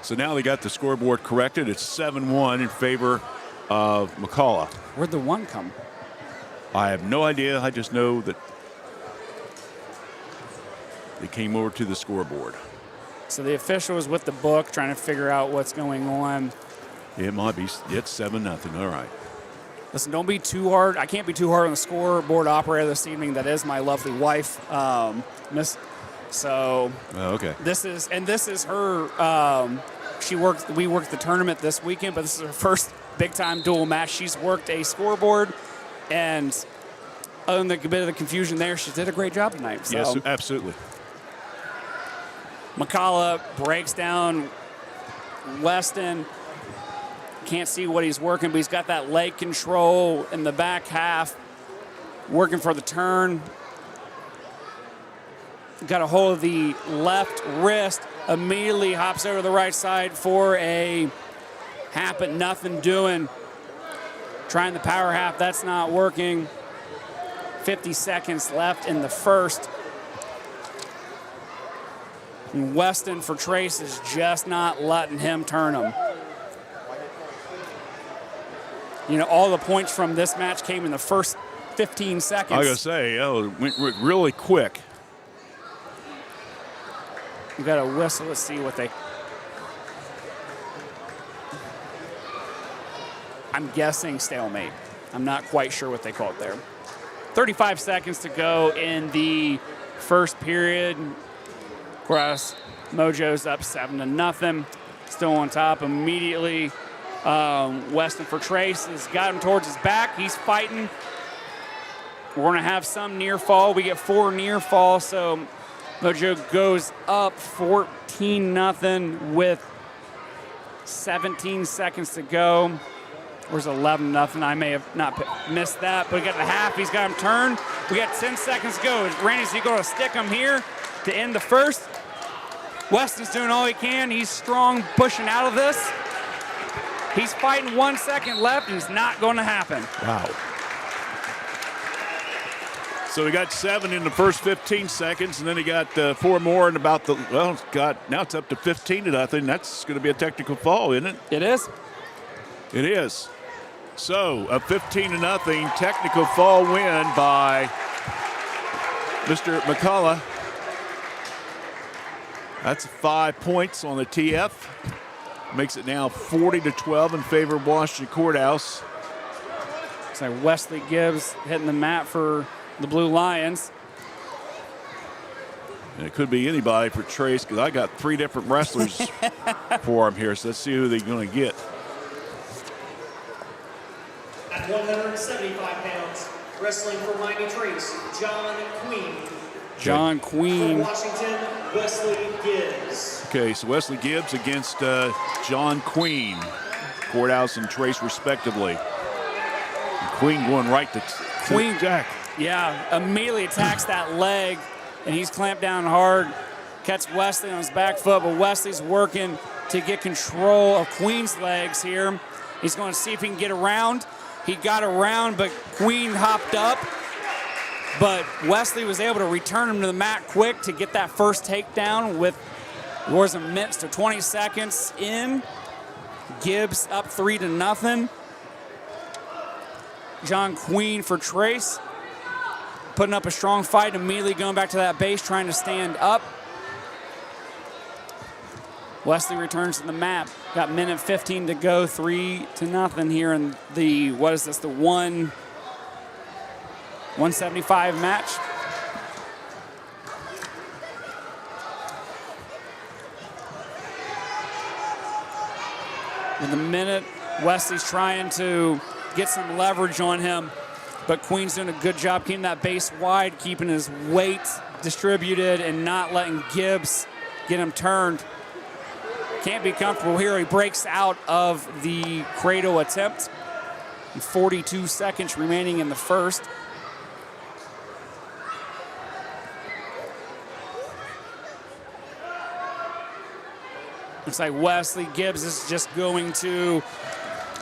[SPEAKER 3] So now they got the scoreboard corrected. It's 7-1 in favor of McCullough.
[SPEAKER 8] Where'd the 1 come?
[SPEAKER 3] I have no idea. I just know that they came over to the scoreboard.
[SPEAKER 8] So the official is with the book trying to figure out what's going on.
[SPEAKER 3] It might be. It's 7-0. All right.
[SPEAKER 8] Listen, don't be too hard. I can't be too hard on the scoreboard operator this evening. That is my lovely wife, Miss. So
[SPEAKER 3] okay.
[SPEAKER 8] This is her. We worked the tournament this weekend, but this is her first big time dual match. She's worked a scoreboard, and other than a bit of the confusion there, she did a great job tonight. So.
[SPEAKER 3] Yes, absolutely.
[SPEAKER 8] McCullough breaks down Weston. Can't see what he's working, but he's got that leg control in the back half, working for the turn. Got a hold of the left wrist, immediately hops over to the right side for a half but nothing doing. Trying the power half, that's not working. 50 seconds left in the first. And Weston for Trace is just not letting him turn him. You know, all the points from this match came in the first 15 seconds.
[SPEAKER 3] I was going to say, it went really quick.
[SPEAKER 8] We got a whistle. Let's see what they. I'm guessing stalemate. I'm not quite sure what they called there. 35 seconds to go in the first period. Courthouse Mojo's up 7-0. Still on top immediately. Weston for Trace has got him towards his back. He's fighting. We're going to have some near fall. We get 4 near fall, so Mojo goes up 14-0 with 17 seconds to go. Where's 11-0? I may have not missed that, but we got the half. He's got him turned. We got 10 seconds to go. Randy's going to stick him here to end the first. Weston's doing all he can. He's strong, pushing out of this. He's fighting 1 second left, and it's not going to happen.
[SPEAKER 3] Wow. So we got 7 in the first 15 seconds, and then he got 4 more in about the, well, now it's up to 15-0. That's going to be a technical fall, isn't it?
[SPEAKER 8] It is.
[SPEAKER 3] It is. So a 15-0 technical fall win by Mr. McCullough. That's 5 points on the TF. Makes it now 40-12 in favor of Washington Courthouse.
[SPEAKER 8] So Wesley Gibbs hitting the mat for the Blue Lions.
[SPEAKER 3] And it could be anybody for Trace because I got 3 different wrestlers for him here. So let's see who they're going to get.
[SPEAKER 7] At 175 pounds, wrestling for Miami Trace, John Queen.
[SPEAKER 8] John Queen.
[SPEAKER 7] From Washington, Wesley Gibbs.
[SPEAKER 3] Okay, so Wesley Gibbs against John Queen. Courthouse and Trace respectively. And Queen going right to
[SPEAKER 8] Queen
[SPEAKER 3] Jack.
[SPEAKER 8] Yeah, immediately attacks that leg, and he's clamped down hard. Catch Wesley on his back foot, but Wesley's working to get control of Queen's legs here. He's going to see if he can get around. He got around, but Queen hopped up. But Wesley was able to return him to the mat quick to get that first takedown with Wars of minutes to 20 seconds in. Gibbs up 3-0. John Queen for Trace. Putting up a strong fight, immediately going back to that base, trying to stand up. Wesley returns to the mat. Got minute 15 to go, 3-0 here in the, what is this, the 175 match. With a minute, Wesley's trying to get some leverage on him, but Queen's doing a good job keeping that base wide, keeping his weight distributed and not letting Gibbs get him turned. Can't be comfortable here. He breaks out of the cradle attempt. 42 seconds remaining in the first. Looks like Wesley Gibbs is just going to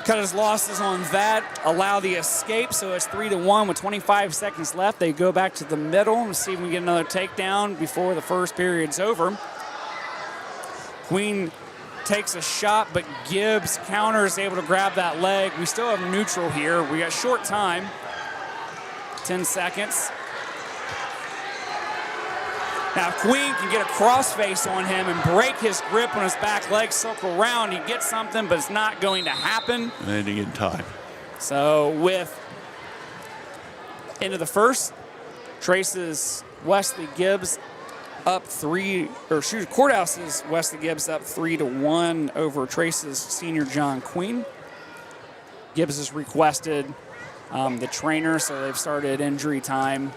[SPEAKER 8] cut his losses on that, allow the escape, so it's 3-1 with 25 seconds left. They go back to the middle and see if we can get another takedown before the first period's over. Queen takes a shot, but Gibbs counters, able to grab that leg. We still have neutral here. We got short time, 10 seconds. Now, if Queen can get a crossface on him and break his grip on his back leg, circle around, he gets something, but it's not going to happen.
[SPEAKER 3] And he in time.
[SPEAKER 8] So with into the first, Trace's Wesley Gibbs up Courthouse's Wesley Gibbs up 3-1 over Trace's senior John Queen. Gibbs has requested the trainer, so they've started injury time.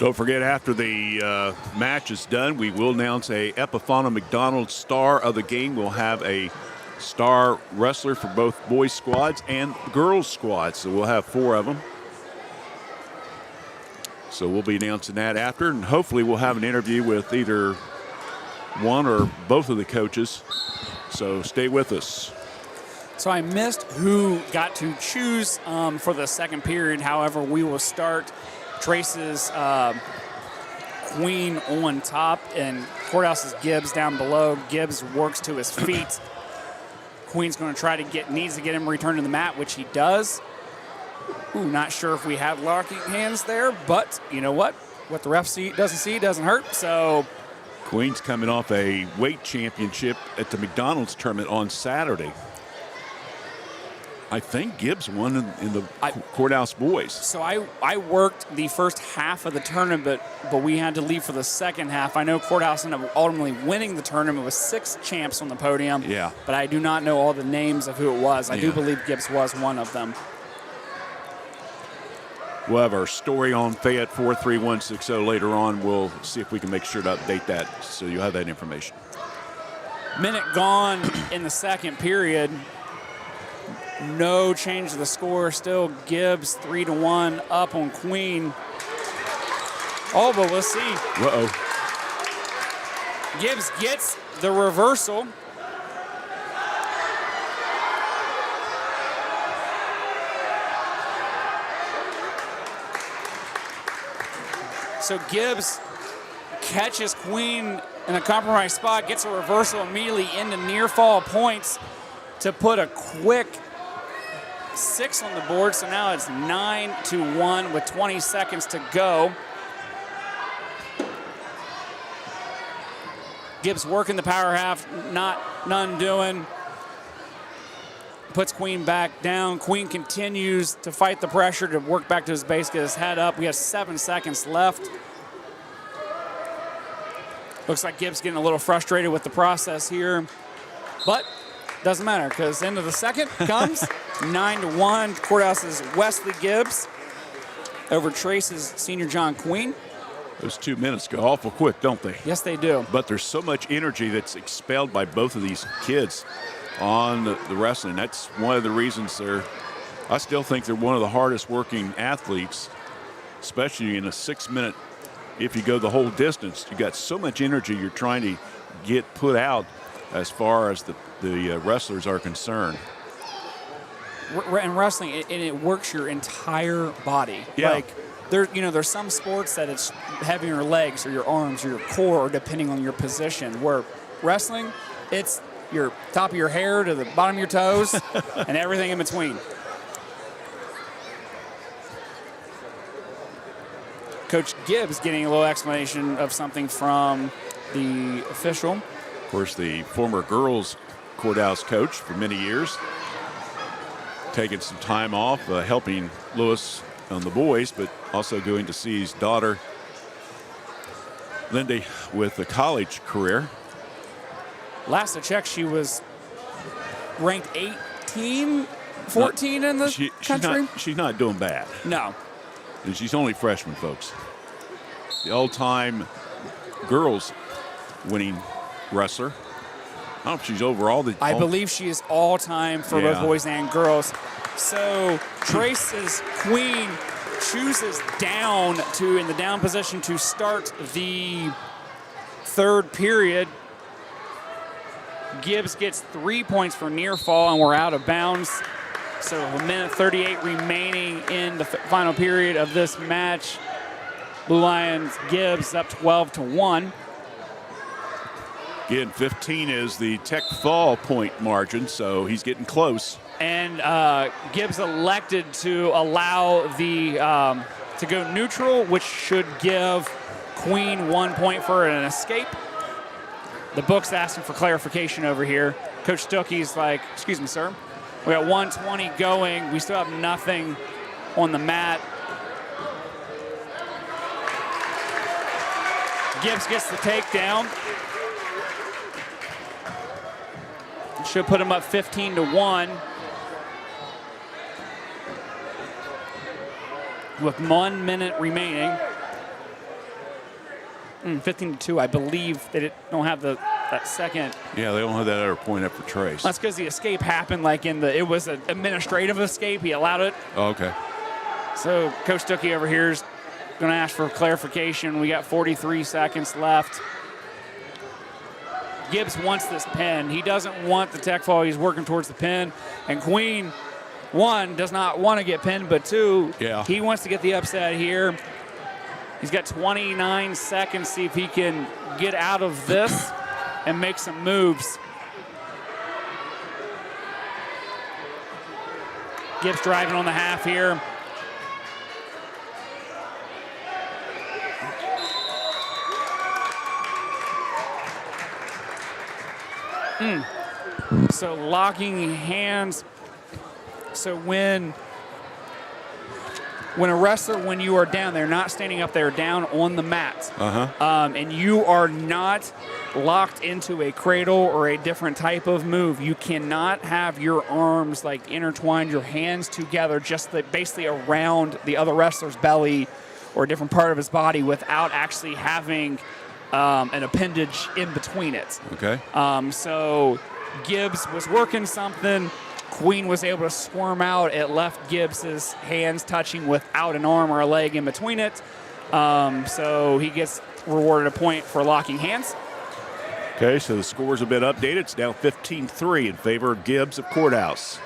[SPEAKER 3] Don't forget, after the match is done, we will announce a Epifano McDonald star of the game. We'll have a star wrestler for both boys squads and girls squads. So we'll have 4 of them. So we'll be announcing that after, and hopefully we'll have an interview with either one or both of the coaches. So stay with us.
[SPEAKER 8] So I missed who got to choose for the second period. However, we will start Trace's Queen on top and Courthouse's Gibbs down below. Gibbs works to his feet. Queen's going to try to needs to get him returned to the mat, which he does. Ooh, not sure if we have locking hands there, but you know what? What the ref doesn't see doesn't hurt. So
[SPEAKER 3] Queen's coming off a weight championship at the McDonald's tournament on Saturday. I think Gibbs won in the Courthouse boys.
[SPEAKER 8] So I worked the first half of the tournament, but we had to leave for the second half. I know Courthouse ended up ultimately winning the tournament with 6 champs on the podium.
[SPEAKER 3] Yeah.
[SPEAKER 8] But I do not know all the names of who it was. I do believe Gibbs was one of them.
[SPEAKER 3] We'll have our story on Fayette 43160 later on. We'll see if we can make sure to update that so you'll have that information.
[SPEAKER 8] Minute gone in the second period. No change to the score. Still Gibbs 3-1 up on Queen. Oh, but we'll see.
[SPEAKER 3] Uh-oh.
[SPEAKER 8] Gibbs gets the reversal. So Gibbs catches Queen in a compromised spot, gets a reversal immediately into near fall points to put a quick 6 on the board. So now it's 9-1 with 20 seconds to go. Gibbs working the power half, none doing. Puts Queen back down. Queen continues to fight the pressure to work back to his base, get his head up. We have 7 seconds left. Looks like Gibbs getting a little frustrated with the process here, but doesn't matter because end of the second comes 9-1. Courthouse's Wesley Gibbs over Trace's senior John Queen.
[SPEAKER 3] Those 2 minutes go awful quick, don't they?
[SPEAKER 8] Yes, they do.
[SPEAKER 3] But there's so much energy that's expelled by both of these kids on the wrestling. That's one of the reasons I still think they're one of the hardest working athletes, especially in a 6-minute. If you go the whole distance, you got so much energy you're trying to get put out as far as the wrestlers are concerned.
[SPEAKER 8] In wrestling, it works your entire body.
[SPEAKER 3] Yeah.
[SPEAKER 8] Like there's some sports that it's having your legs or your arms or your core, depending on your position. Where wrestling, it's your top of your hair to the bottom of your toes and everything in between. Coach Gibbs getting a little explanation of something from the official.
[SPEAKER 3] Of course, the former girls Courthouse coach for many years, taking some time off, helping Lewis on the boys, but also going to see his daughter, Lindy, with a college career.
[SPEAKER 8] Last I checked, she was ranked 14 in the country.
[SPEAKER 3] She's not doing bad.
[SPEAKER 8] No.
[SPEAKER 3] And she's only freshman, folks. The all-time girls winning wrestler. I don't know if she's overall.
[SPEAKER 8] I believe she is all-time for both boys and girls. So Trace's Queen chooses down in the down position to start the third period. Gibbs gets 3 points for near fall, and we're out of bounds. So 1:38 remaining in the final period of this match. Blue Lions Gibbs up 12-1.
[SPEAKER 3] Again, 15 is the Tech Fall point margin, so he's getting close.
[SPEAKER 8] And Gibbs elected to allow the to go neutral, which should give Queen 1 point for an escape. The book's asking for clarification over here. Coach Stuckey's like, excuse me, sir. We got 1:20 going. We still have nothing on the mat. Gibbs gets the takedown. Should put him up 15-1. With 1 minute remaining. 15-2, I believe they don't have that second.
[SPEAKER 3] Yeah, they don't have that other point up for Trace.
[SPEAKER 8] That's because the escape happened it was an administrative escape. He allowed it.
[SPEAKER 3] Oh, okay.
[SPEAKER 8] So Coach Stuckey over here is going to ask for clarification. We got 43 seconds left. Gibbs wants this pin. He doesn't want the tech fall. He's working towards the pin. And Queen, 1, does not want to get pinned, but 2, he wants to get the upset here. He's got 29 seconds, see if he can get out of this and make some moves. Gibbs driving on the half here. So locking hands So when a wrestler, when you are down, they're not standing up, they're down on the mat. And you are not locked into a cradle or a different type of move. You cannot have your arms like intertwined, your hands together, just basically around the other wrestler's belly or a different part of his body without actually having an appendage in between it.
[SPEAKER 3] Okay.
[SPEAKER 8] So Gibbs was working something. Queen was able to squirm out. It left Gibbs's hands touching without an arm or a leg in between it. So he gets rewarded a point for locking hands.
[SPEAKER 3] Okay, so the score's a bit updated. It's now 15-3 in favor of Gibbs of Courthouse.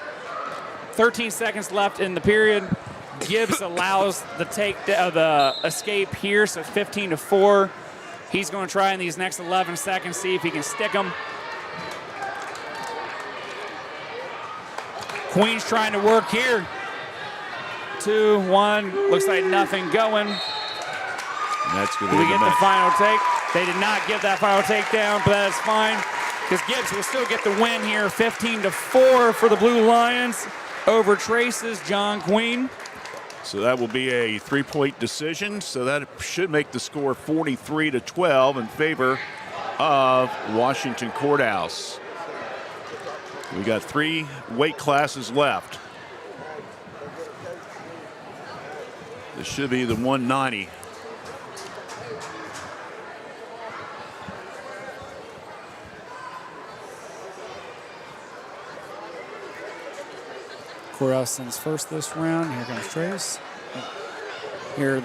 [SPEAKER 8] 13 seconds left in the period. Gibbs allows the escape here, so 15-4. He's going to try in these next 11 seconds, see if he can stick him. Queen's trying to work here. 2, 1, looks like nothing going.
[SPEAKER 3] And that's going to
[SPEAKER 8] we get the final take? They did not get that final takedown, but that's fine because Gibbs will still get the win here, 15-4 for the Blue Lions over Trace's John Queen.
[SPEAKER 3] So that will be a 3-point decision. So that should make the score 43-12 in favor of Washington Courthouse. We got 3 weight classes left. This should be the 190.
[SPEAKER 8] Courthouse sends first this round. Here comes Trace. Here,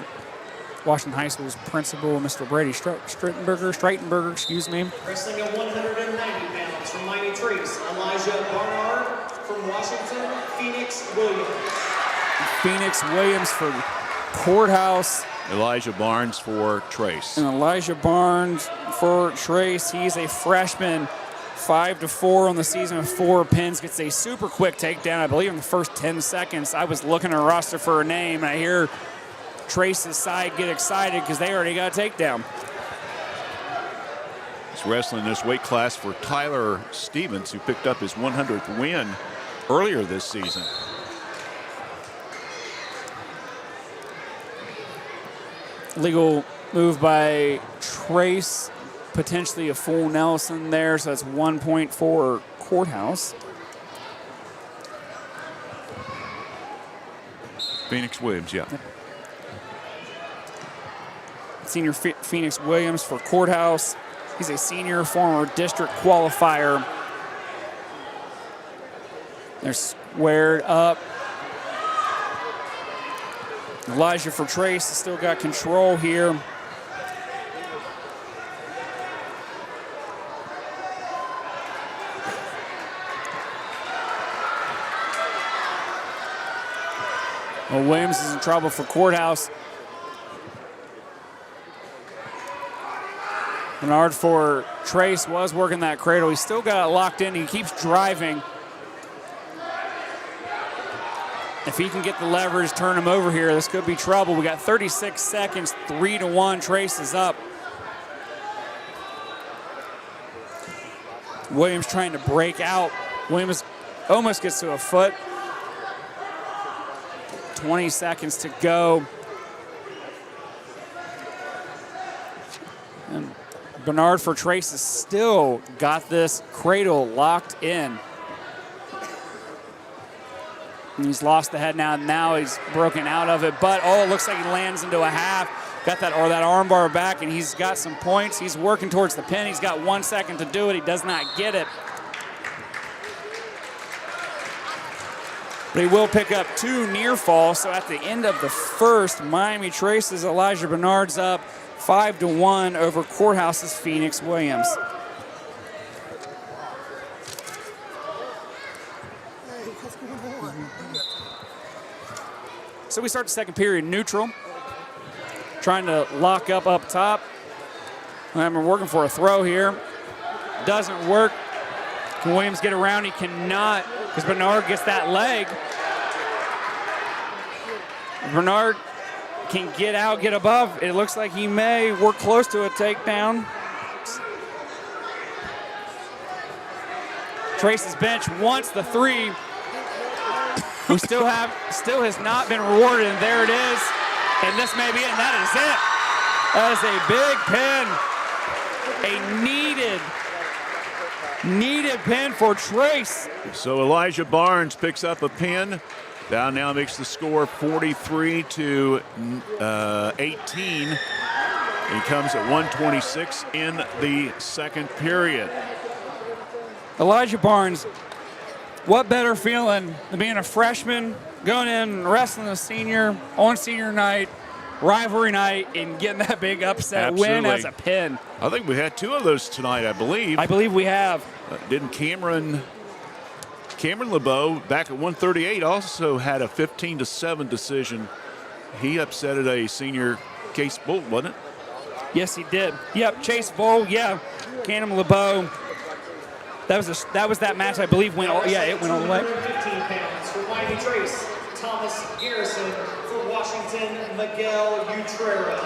[SPEAKER 8] Washington High School's principal, Mr. Brady Streitenberger, excuse me.
[SPEAKER 7] Wrestling at 190 pounds from Miami Trace, Elijah Barnard. From Washington, Phoenix Williams.
[SPEAKER 8] Phoenix Williams for Courthouse.
[SPEAKER 3] Elijah Barnes for Trace.
[SPEAKER 8] And Elijah Barnes for Trace. He's a freshman. 5-4 on the season with 4 pins. Gets a super quick takedown, I believe, in the first 10 seconds. I was looking at a roster for a name, and I hear Trace's side get excited because they already got a takedown.
[SPEAKER 3] He's wrestling this weight class for Tyler Stevens, who picked up his 100th win earlier this season.
[SPEAKER 8] Legal move by Trace. Potentially a full Nelson there, so that's 1 point for Courthouse.
[SPEAKER 3] Phoenix Williams, yeah.
[SPEAKER 8] Senior Phoenix Williams for Courthouse. He's a senior, former district qualifier. They're squared up. Elijah for Trace has still got control here. Well, Williams is in trouble for Courthouse. Bernard for Trace was working that cradle. He's still got it locked in. He keeps driving. If he can get the leverage, turn him over here, this could be trouble. We got 36 seconds, 3-1. Trace is up. Williams trying to break out. Williams almost gets to a foot. 20 seconds to go. And Bernard for Trace has still got this cradle locked in. And he's lost the head now. Now he's broken out of it. But, oh, it looks like he lands into a half. Got that arm bar back, and he's got some points. He's working towards the pin. He's got 1 second to do it. He does not get it. But he will pick up 2 near falls. So at the end of the first, Miami Trace's Elijah Bernard's up 5-1 over Courthouse's Phoenix Williams. So we start the second period neutral. Trying to lock up top. And we're working for a throw here. Doesn't work. Can Williams get around? He cannot, because Bernard gets that leg. Bernard can get out, get above. It looks like he may work close to a takedown. Trace's bench wants the 3. who still has not been rewarded, and there it is. And this may be it, and that is it. That is a big pin. A needed pin for Trace.
[SPEAKER 3] So Elijah Barnes picks up a pin. Down now makes the score 43 to 18. He comes at 1:26 in the second period.
[SPEAKER 8] Elijah Barnes, what better feeling than being a freshman, going in and wrestling a senior on senior night, rivalry night, and getting that big upset win as a pin.
[SPEAKER 3] I think we had 2 of those tonight, I believe.
[SPEAKER 8] I believe we have.
[SPEAKER 3] Didn't Cameron LeBeau back at 138 also had a 15-7 decision. He upsetted a senior Case Bolt, wasn't it?
[SPEAKER 8] Yes, he did. Yep, Chase Bowl, yeah. Cameron LeBeau. That was that match, I believe, it went all the way.
[SPEAKER 7] 15 pounds for Miami Trace, Thomas Garrison. For Washington, Miguel Utrera.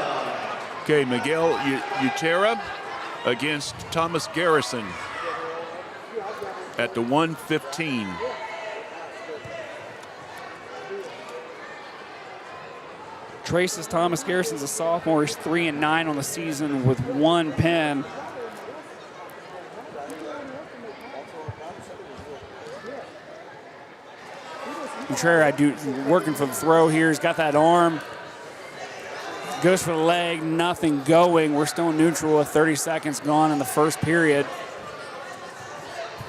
[SPEAKER 3] Okay, Miguel Utrera against Thomas Garrison at the 115.
[SPEAKER 8] Trace's Thomas Garrison's a sophomore. He's 3-9 on the season with 1 pin. Utrera working for the throw here. He's got that arm. Goes for the leg, nothing going. We're still neutral with 30 seconds gone in the first period.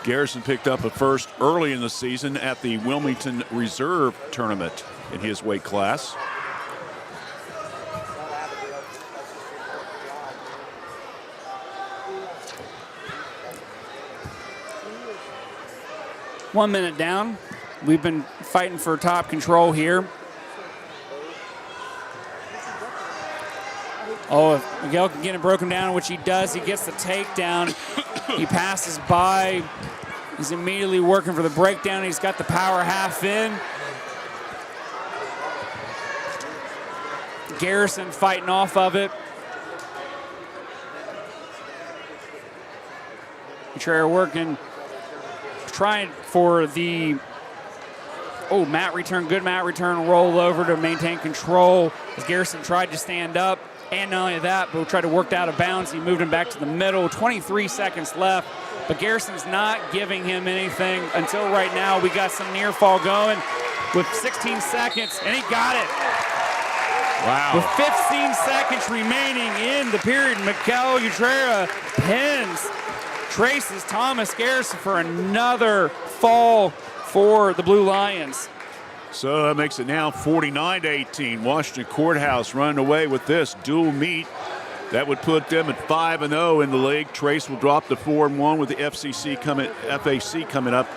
[SPEAKER 3] Garrison picked up a first early in the season at the Wilmington Reserve Tournament in his weight class.
[SPEAKER 8] One minute down. We've been fighting for top control here. Oh, if Miguel can get it broken down, which he does. He gets the takedown. He passes by. He's immediately working for the breakdown. He's got the power half in. Garrison fighting off of it. Utrera working, trying for the mat return, good mat return, roll over to maintain control as Garrison tried to stand up. And not only that, but tried to work out of bounds. He moved him back to the middle. 23 seconds left, but Garrison's not giving him anything until right now. We got some near fall going with 16 seconds, and he got it.
[SPEAKER 3] Wow.
[SPEAKER 8] With 15 seconds remaining in the period, Miguel Utrera pins Trace's Thomas Garrison for another fall for the Blue Lions.
[SPEAKER 3] So that makes it now 49-18. Washington Courthouse running away with this dual meet. That would put them at 5-0 in the league. Trace will drop to 4-1 with the FAC coming up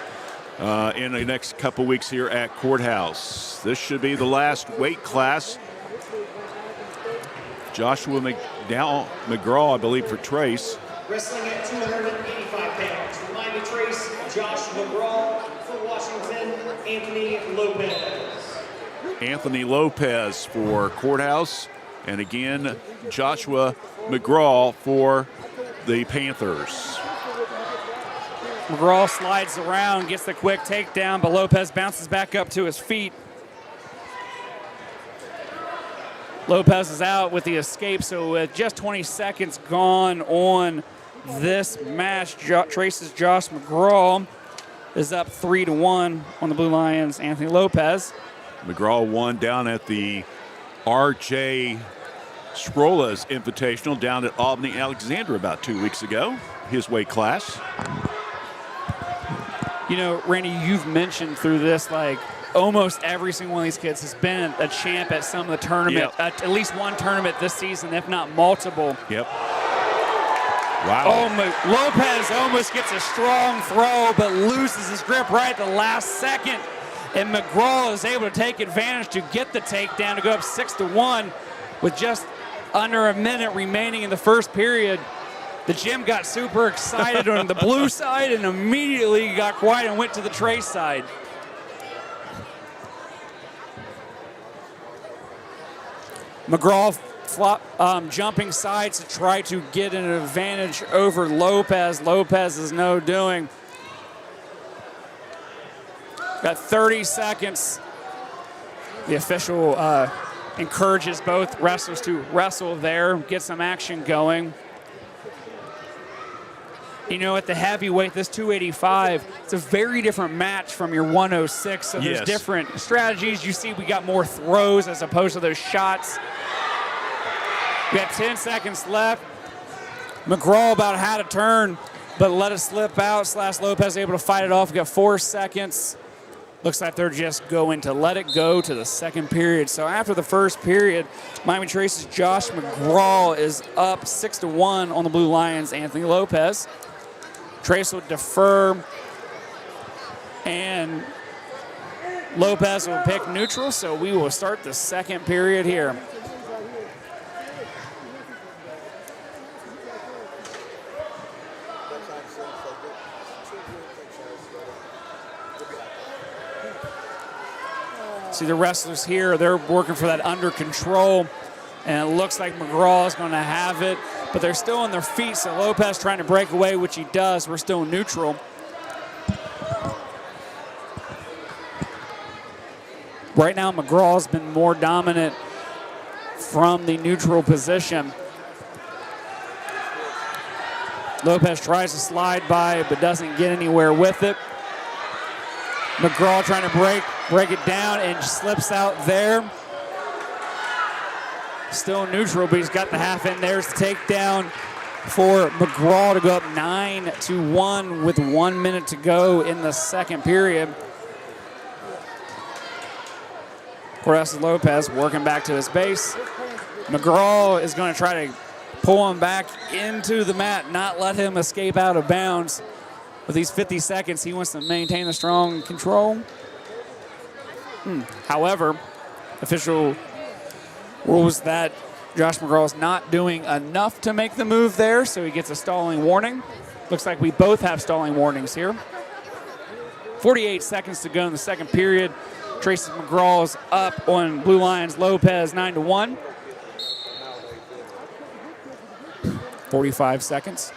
[SPEAKER 3] in the next couple weeks here at Courthouse. This should be the last weight class. Joshua McGraw, I believe, for Trace.
[SPEAKER 7] Wrestling at 285 pounds. For Miami Trace, Josh McGraw. For Washington, Anthony Lopez.
[SPEAKER 3] Anthony Lopez for Courthouse. And again, Joshua McGraw for the Panthers.
[SPEAKER 8] McGraw slides around, gets the quick takedown, but Lopez bounces back up to his feet. Lopez is out with the escape, so with just 20 seconds gone on this match, Trace's Josh McGraw is up 3-1 on the Blue Lions. Anthony Lopez.
[SPEAKER 3] McGraw won down at the R.J. Scrollas Invitational down at Albany Alexandra about 2 weeks ago, his weight class.
[SPEAKER 8] You know, Randy, you've mentioned through this, like, almost every single one of these kids has been a champ at some of the tournament, at least one tournament this season, if not multiple.
[SPEAKER 3] Yep. Wow.
[SPEAKER 8] Lopez almost gets a strong throw, but loses his grip right at the last second. And McGraw is able to take advantage to get the takedown to go up 6-1 with just under a minute remaining in the first period. The gym got super excited on the blue side and immediately got quiet and went to the Trace side. McGraw jumping sides to try to get an advantage over Lopez. Lopez is no doing. Got 30 seconds. The official encourages both wrestlers to wrestle there, get some action going. You know, at the heavyweight, this 285, it's a very different match from your 106. So there's different strategies. You see we got more throws as opposed to those shots. We got 10 seconds left. McGraw about had a turn, but let it slip out. Slash Lopez able to fight it off. We got 4 seconds. Looks like they're just going to let it go to the second period. So after the first period, Miami Trace's Josh McGraw is up 6-1 on the Blue Lions' Anthony Lopez. Trace will defer, and Lopez will pick neutral, so we will start the second period here. See the wrestlers here, they're working for that under control, and it looks like McGraw is going to have it, but they're still on their feet, so Lopez trying to break away, which he does. We're still neutral. Right now, McGraw's been more dominant from the neutral position. Lopez tries to slide by, but doesn't get anywhere with it. McGraw trying to break it down and slips out there. Still neutral, but he's got the half in. There's the takedown for McGraw to go up 9-1 with 1 minute to go in the second period. Cortez Lopez working back to his base. McGraw is going to try to pull him back into the mat, not let him escape out of bounds. With these 50 seconds, he wants to maintain the strong control. However, official rules that Josh McGraw is not doing enough to make the move there, so he gets a stalling warning. Looks like we both have stalling warnings here. 48 seconds to go in the second period. Tracy McGraw's up on Blue Lions Lopez 9-1. 45 seconds.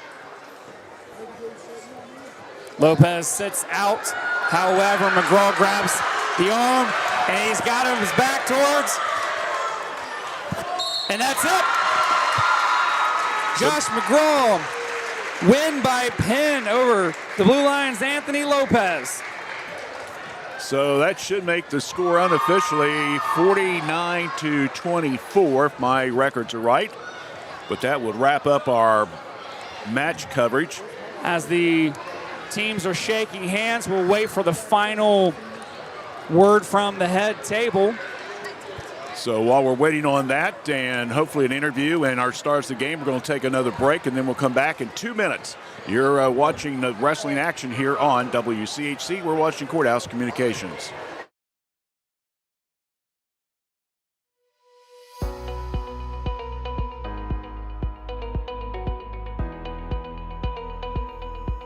[SPEAKER 8] Lopez sits out. However, McGraw grabs the arm, and he's got him his back towards. And that's it. Josh McGraw win by pin over the Blue Lions' Anthony Lopez.
[SPEAKER 3] So that should make the score unofficially 49-24, if my records are right. But that would wrap up our match coverage.
[SPEAKER 8] As the teams are shaking hands, we'll wait for the final word from the head table.
[SPEAKER 3] So while we're waiting on that and hopefully an interview and our stars of the game, we're going to take another break and then we'll come back in 2 minutes. You're watching the wrestling action here on WCHC. We're watching Courthouse Communications.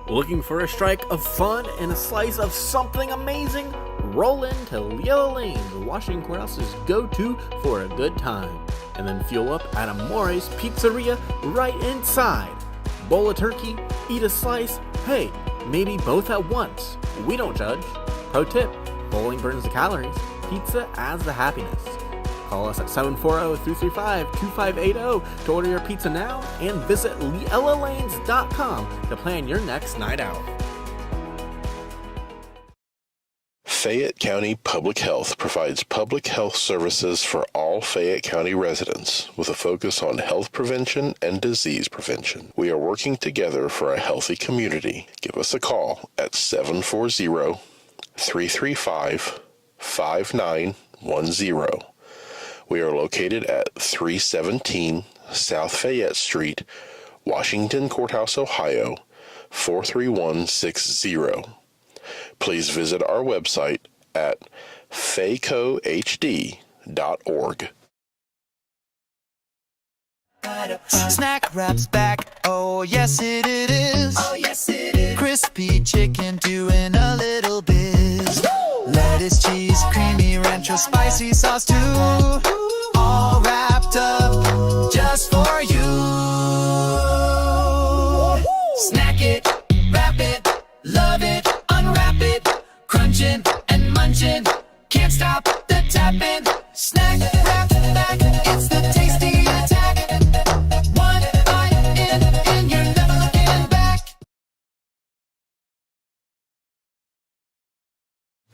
[SPEAKER 13] Looking for a strike of fun and a slice of something amazing? Roll into Yellow Lane, the Washington Courthouse's go-to for a good time. And then fuel up at Amore's Pizzeria right inside. Bowl a turkey, eat a slice, hey, maybe both at once. We don't judge. Pro tip, bowling burns the calories, pizza adds the happiness. Call us at 740-335-2580 to order your pizza now and visit LielaLanes.com to plan your next night out.
[SPEAKER 1] Fayette County Public Health provides public health services for all Fayette County residents with a focus on health prevention and disease prevention. We are working together for a healthy community. Give us a call at 740-335-5910. We are located at 317 South Fayette Street, Washington Courthouse, Ohio, 43160. Please visit our website at faycohd.org.
[SPEAKER 5] Snack Wrap's back, oh yes it is. Oh yes it is. Crispy chicken doing a little biz. Lettuce, cheese, creamy rancho, spicy sauce too. All wrapped up just for you. Snack it, wrap it, love it, unwrap it, crunch it, and attention. Can't stop the tapping. Snack, wrap, back. It's the tasty attack. One bite in, and you're never looking back.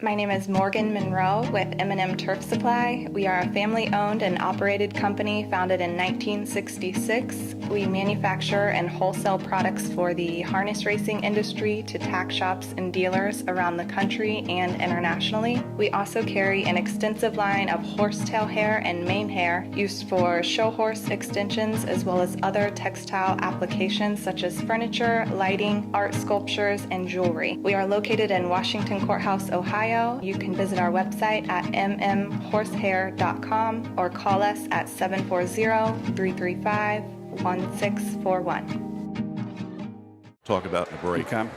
[SPEAKER 14] My name is Morgan Monroe with M&M Turf Supply. We are a family-owned and operated company founded in 1966. We manufacture and wholesale products for the harness racing industry to tack shops and dealers around the country and internationally. We also carry an extensive line of horsetail hair and mane hair used for show horse extensions as well as other textile applications such as furniture, lighting, art sculptures, and jewelry. We are located in Washington Courthouse, Ohio. You can visit our website at mmhorsehair.com or call us at 740-335-1641.
[SPEAKER 3] Talk about in a break. Okay.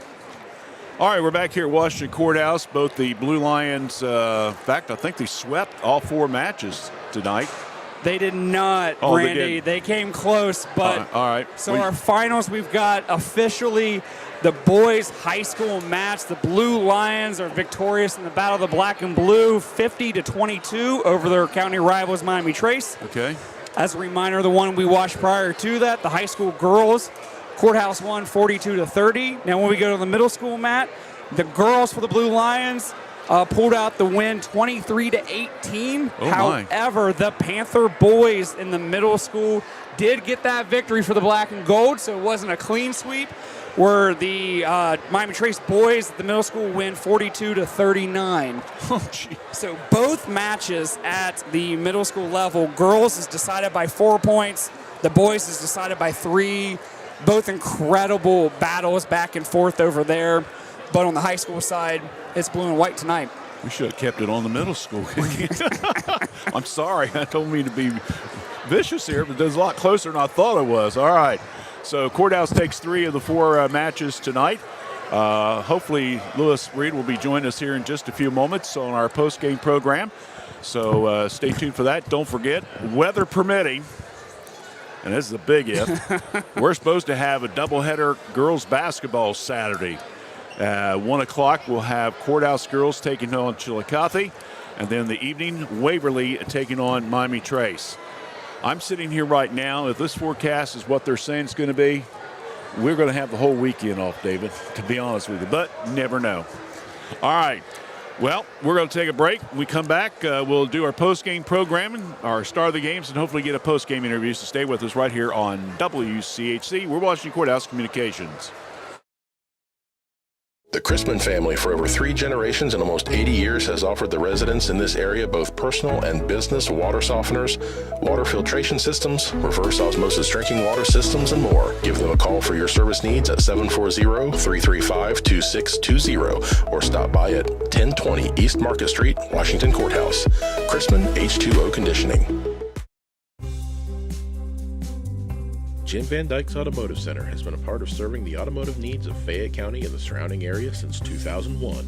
[SPEAKER 3] All right, we're back here at Washington Courthouse. Both the Blue Lions, in fact, I think they swept all 4 matches tonight.
[SPEAKER 8] They did not,
[SPEAKER 3] Oh, they
[SPEAKER 8] Randy.
[SPEAKER 3] did.
[SPEAKER 8] They came close, but
[SPEAKER 3] all right.
[SPEAKER 8] So our finals, we've got officially the boys' high school match. The Blue Lions are victorious in the Battle of the Black and Blue, 50-22 over their county rivals, Miami Trace.
[SPEAKER 3] Okay.
[SPEAKER 8] As a reminder, the one we watched prior to that, the high school girls, Courthouse won 42-30. Now, when we go to the middle school mat, the girls for the Blue Lions pulled out the win 23-18.
[SPEAKER 3] Oh,
[SPEAKER 8] However, the Panther boys in the middle school did get that victory for the black and gold, so it wasn't a clean sweep. Where the Miami Trace boys at the middle school win 42-39.
[SPEAKER 3] Oh, gee.
[SPEAKER 8] So both matches at the middle school level, girls is decided by 4 points, the boys is decided by 3. Both incredible battles back and forth over there. But on the high school side, it's blue and white tonight.
[SPEAKER 3] We should have kept it on the middle school. I'm sorry. I don't mean to be vicious here, but it's a lot closer than I thought it was. All right. So Courthouse takes 3 of the 4 matches tonight. Hopefully Lewis Reed will be joining us here in just a few moments on our post-game program. So stay tuned for that. Don't forget, weather permitting, and this is a big if, we're supposed to have a doubleheader girls basketball Saturday. 1 o'clock, we'll have Courthouse girls taking on Chillicothe, and then the evening, Waverly taking on Miami Trace. I'm sitting here right now. If this forecast is what they're saying it's going to be, we're going to have the whole weekend off, David, to be honest with you. But never know. All right. Well, we're going to take a break. When we come back, we'll do our post-game programming, our start of the games, and hopefully get a post-game interview. So stay with us right here on WCHC. We're Washington Courthouse Communications.
[SPEAKER 1] The Crispin family for over 3 generations and almost 80 years has offered the residents in this area both personal and business water softeners, water filtration systems, reverse osmosis drinking water systems, and more. Give them a call for your service needs at 740-335-2620 or stop by at 1020 East Market Street, Washington Courthouse. Crispin H2O Conditioning.
[SPEAKER 15] Jim Van Dyke's Automotive Center has been a part of serving the automotive needs of Fayette County and the surrounding area since 2001.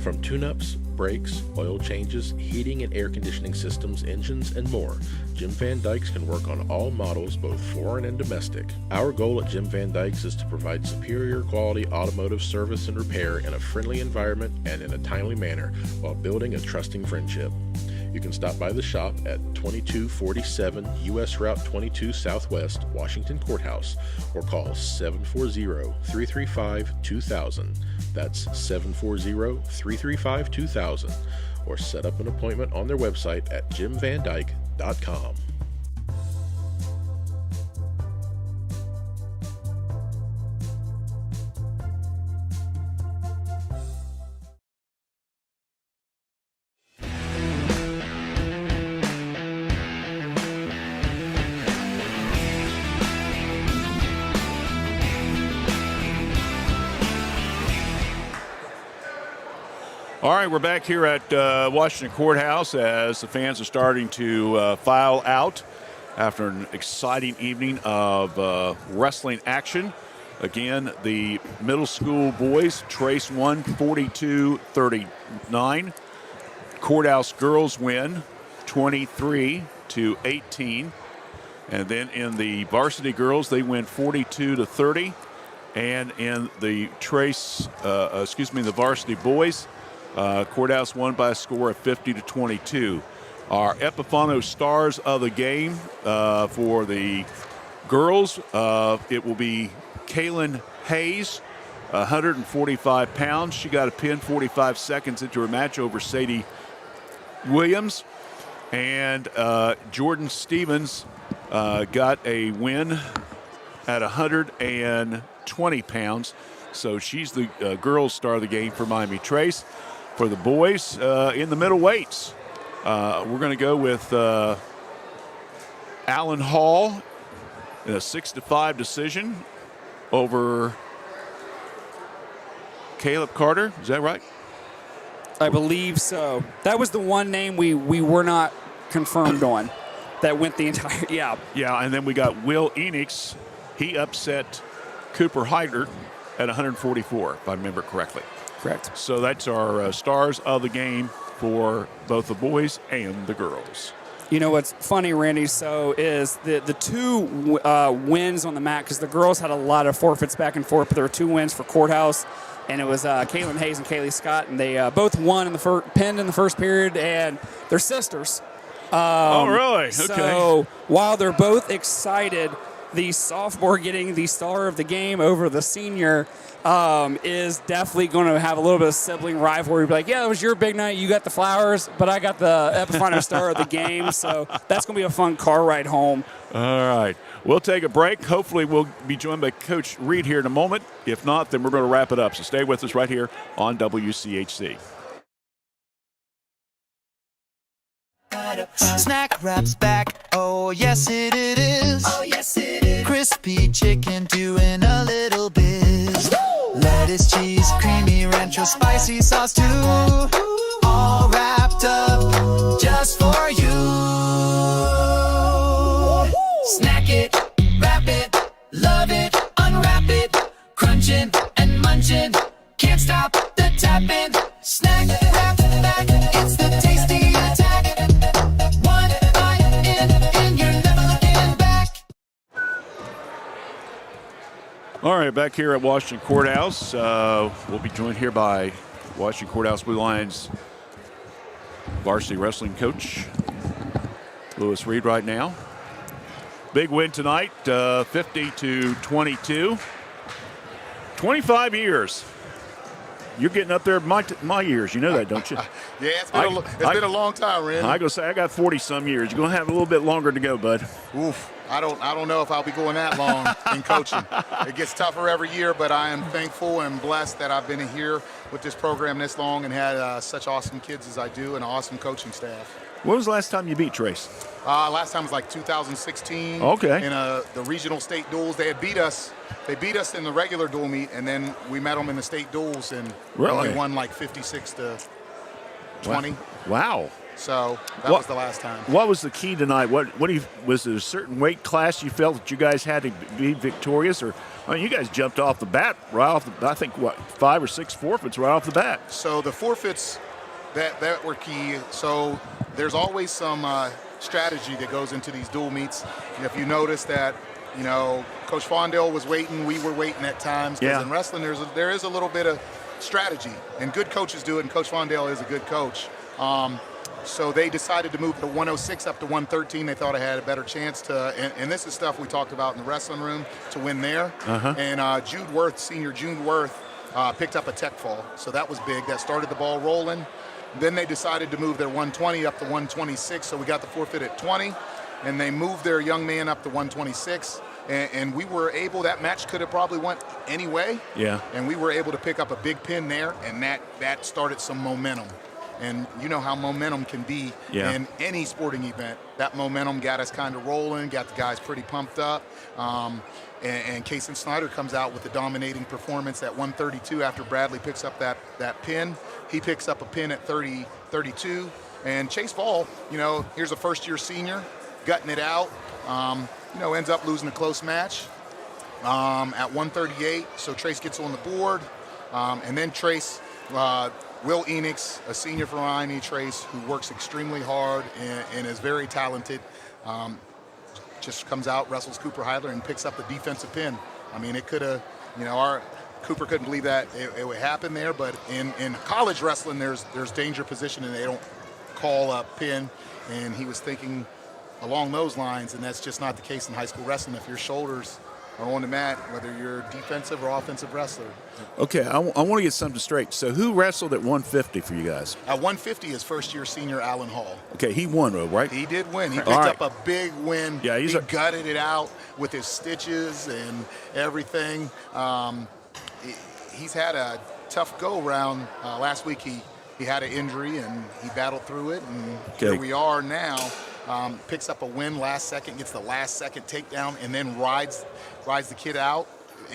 [SPEAKER 15] From tune-ups, brakes, oil changes, heating and air conditioning systems, engines, and more, Jim Van Dyke's can work on all models, both foreign and domestic. Our goal at Jim Van Dyke's is to provide superior quality automotive service and repair in a friendly environment and in a timely manner while building a trusting friendship. You can stop by the shop at 2247 U.S. Route 22 Southwest, Washington Courthouse, or call 740-335-2000. That's 740-335-2000, or set up an appointment on their website at jimvandyke.com.
[SPEAKER 3] All right, we're back here at Washington Courthouse as the fans are starting to file out after an exciting evening of wrestling action. Again, the middle school boys, Trace won 42-39. Courthouse girls win 23-18. And then in the varsity girls, they win 42-30. And in the the varsity boys, Courthouse won by a score of 50-22. Our Epifano stars of the game for the girls, it will be Kaylin Hayes, 145 pounds. She got a pin 45 seconds into her match over Sadie Williams. And Jordan Stevens got a win at 120 pounds. So she's the girls' star of the game for Miami Trace. For the boys in the middleweights, we're going to go with Alan Hall in a 6-5 decision over Caleb Carter. Is that right?
[SPEAKER 8] I believe so. That was the one name we were not confirmed on that went the entire,
[SPEAKER 3] Yeah, and then we got Will Enix. He upset Cooper Hyder at 144, if I remember correctly.
[SPEAKER 8] Correct.
[SPEAKER 3] So that's our stars of the game for both the boys and the girls.
[SPEAKER 8] You know what's funny, Randy, so is the two wins on the mat, because the girls had a lot of forfeits back and forth, but there were 2 wins for Courthouse, and it was Kaylin Hayes and Kaylee Scott, and they both won in the pinned in the first period, and they're sisters.
[SPEAKER 3] Oh, really? Okay.
[SPEAKER 8] So while they're both excited, the sophomore getting the star of the game over the senior is definitely going to have a little bit of sibling rivalry. Be like, yeah, it was your big night. You got the flowers, but I got the Epifano star of the game. So that's going to be a fun car ride home.
[SPEAKER 3] All right. We'll take a break. Hopefully we'll be joined by Coach Reed here in a moment. If not, then we're going to wrap it up. So stay with us right here on WCHC.
[SPEAKER 5] Snack Wrap's back, oh yes it is. Oh yes it is. Crispy chicken doing a little biz. Lettuce, cheese, creamy rancho, spicy sauce too. All wrapped up just for you. Snack it, wrap it, love it, unwrap it. Crunching and munching, can't stop the tapping. Snack Wrap back, it's the tasty attack. One bite in, and you're never looking back.
[SPEAKER 3] All right, back here at Washington Courthouse. We'll be joined here by Washington Courthouse Blue Lions varsity wrestling coach Lewis Reed right now. Big win tonight, 50-22. 25 years. You're getting up there my years. You know that, don't you?
[SPEAKER 16] Yeah, it's been a long time, Randy.
[SPEAKER 3] I go say I got 40-some years. You're going to have a little bit longer to go, bud.
[SPEAKER 16] Oof. I don't know if I'll be going that long in coaching. It gets tougher every year, but I am thankful and blessed that I've been here with this program this long and had such awesome kids as I do and an awesome coaching staff.
[SPEAKER 3] When was the last time you beat Trace?
[SPEAKER 16] Last time was like 2016.
[SPEAKER 3] Okay.
[SPEAKER 16] In the regional state duels. They had beat us. They beat us in the regular duel meet, and then we met them in the state duels, and
[SPEAKER 3] really?
[SPEAKER 16] we won like 56-20.
[SPEAKER 3] Wow.
[SPEAKER 16] So that was the last time.
[SPEAKER 3] What was the key tonight? Was there a certain weight class you felt that you guys had to be victorious, or you guys jumped off the bat right off the? I think 5 or 6 forfeits right off the bat.
[SPEAKER 16] So the forfeits that were key. So there's always some strategy that goes into these dual meets. And if you notice that, Coach Fondale was waiting, we were waiting at times. Because in wrestling, there is a little bit of strategy, and good coaches do it. And Coach Fondale is a good coach. So they decided to move the 106 up to 113. They thought I had a better chance to, and this is stuff we talked about in the wrestling room, to win there. And Jude Worth, senior Jude Worth, picked up a tech fall. So that was big. That started the ball rolling. Then they decided to move their 120 up to 126. So we got the forfeit at 20. And they moved their young man up to 126. And we were able, that match could have probably went anyway.
[SPEAKER 3] Yeah.
[SPEAKER 16] And we were able to pick up a big pin there, and that started some momentum. And you know how momentum can be in any sporting event. That momentum got us kind of rolling, got the guys pretty pumped up. And Kason Snyder comes out with a dominating performance at 132 after Bradley picks up that pin. He picks up a pin at 32. And Chase Ball, here's a first-year senior, gutting it out. Ends up losing a close match at 138. So Trace gets on the board. And then Trace... Will Enix, a senior for Miami Trace, who works extremely hard and is very talented, just comes out, wrestles Cooper Heidler, and picks up the defensive pin. I mean, it could have, Cooper couldn't believe that it would happen there, but in college wrestling, there's danger position, and they don't call a pin, and he was thinking along those lines, and that's just not the case in high school wrestling. If your shoulders are on the mat, whether you're a defensive or offensive wrestler.
[SPEAKER 3] Okay, I want to get something straight. So who wrestled at 150 for you guys?
[SPEAKER 16] At 150 is first-year senior Alan Hall.
[SPEAKER 3] Okay, he won, though, right?
[SPEAKER 16] He did win. He picked
[SPEAKER 3] All right.
[SPEAKER 16] up a big win.
[SPEAKER 3] Yeah,
[SPEAKER 16] he gutted it out with his stitches and everything. He's had a tough go-around. Last week he had an injury, and he battled through it, and here we are now. Picks up a win last second, gets the last second takedown, and then rides the kid out.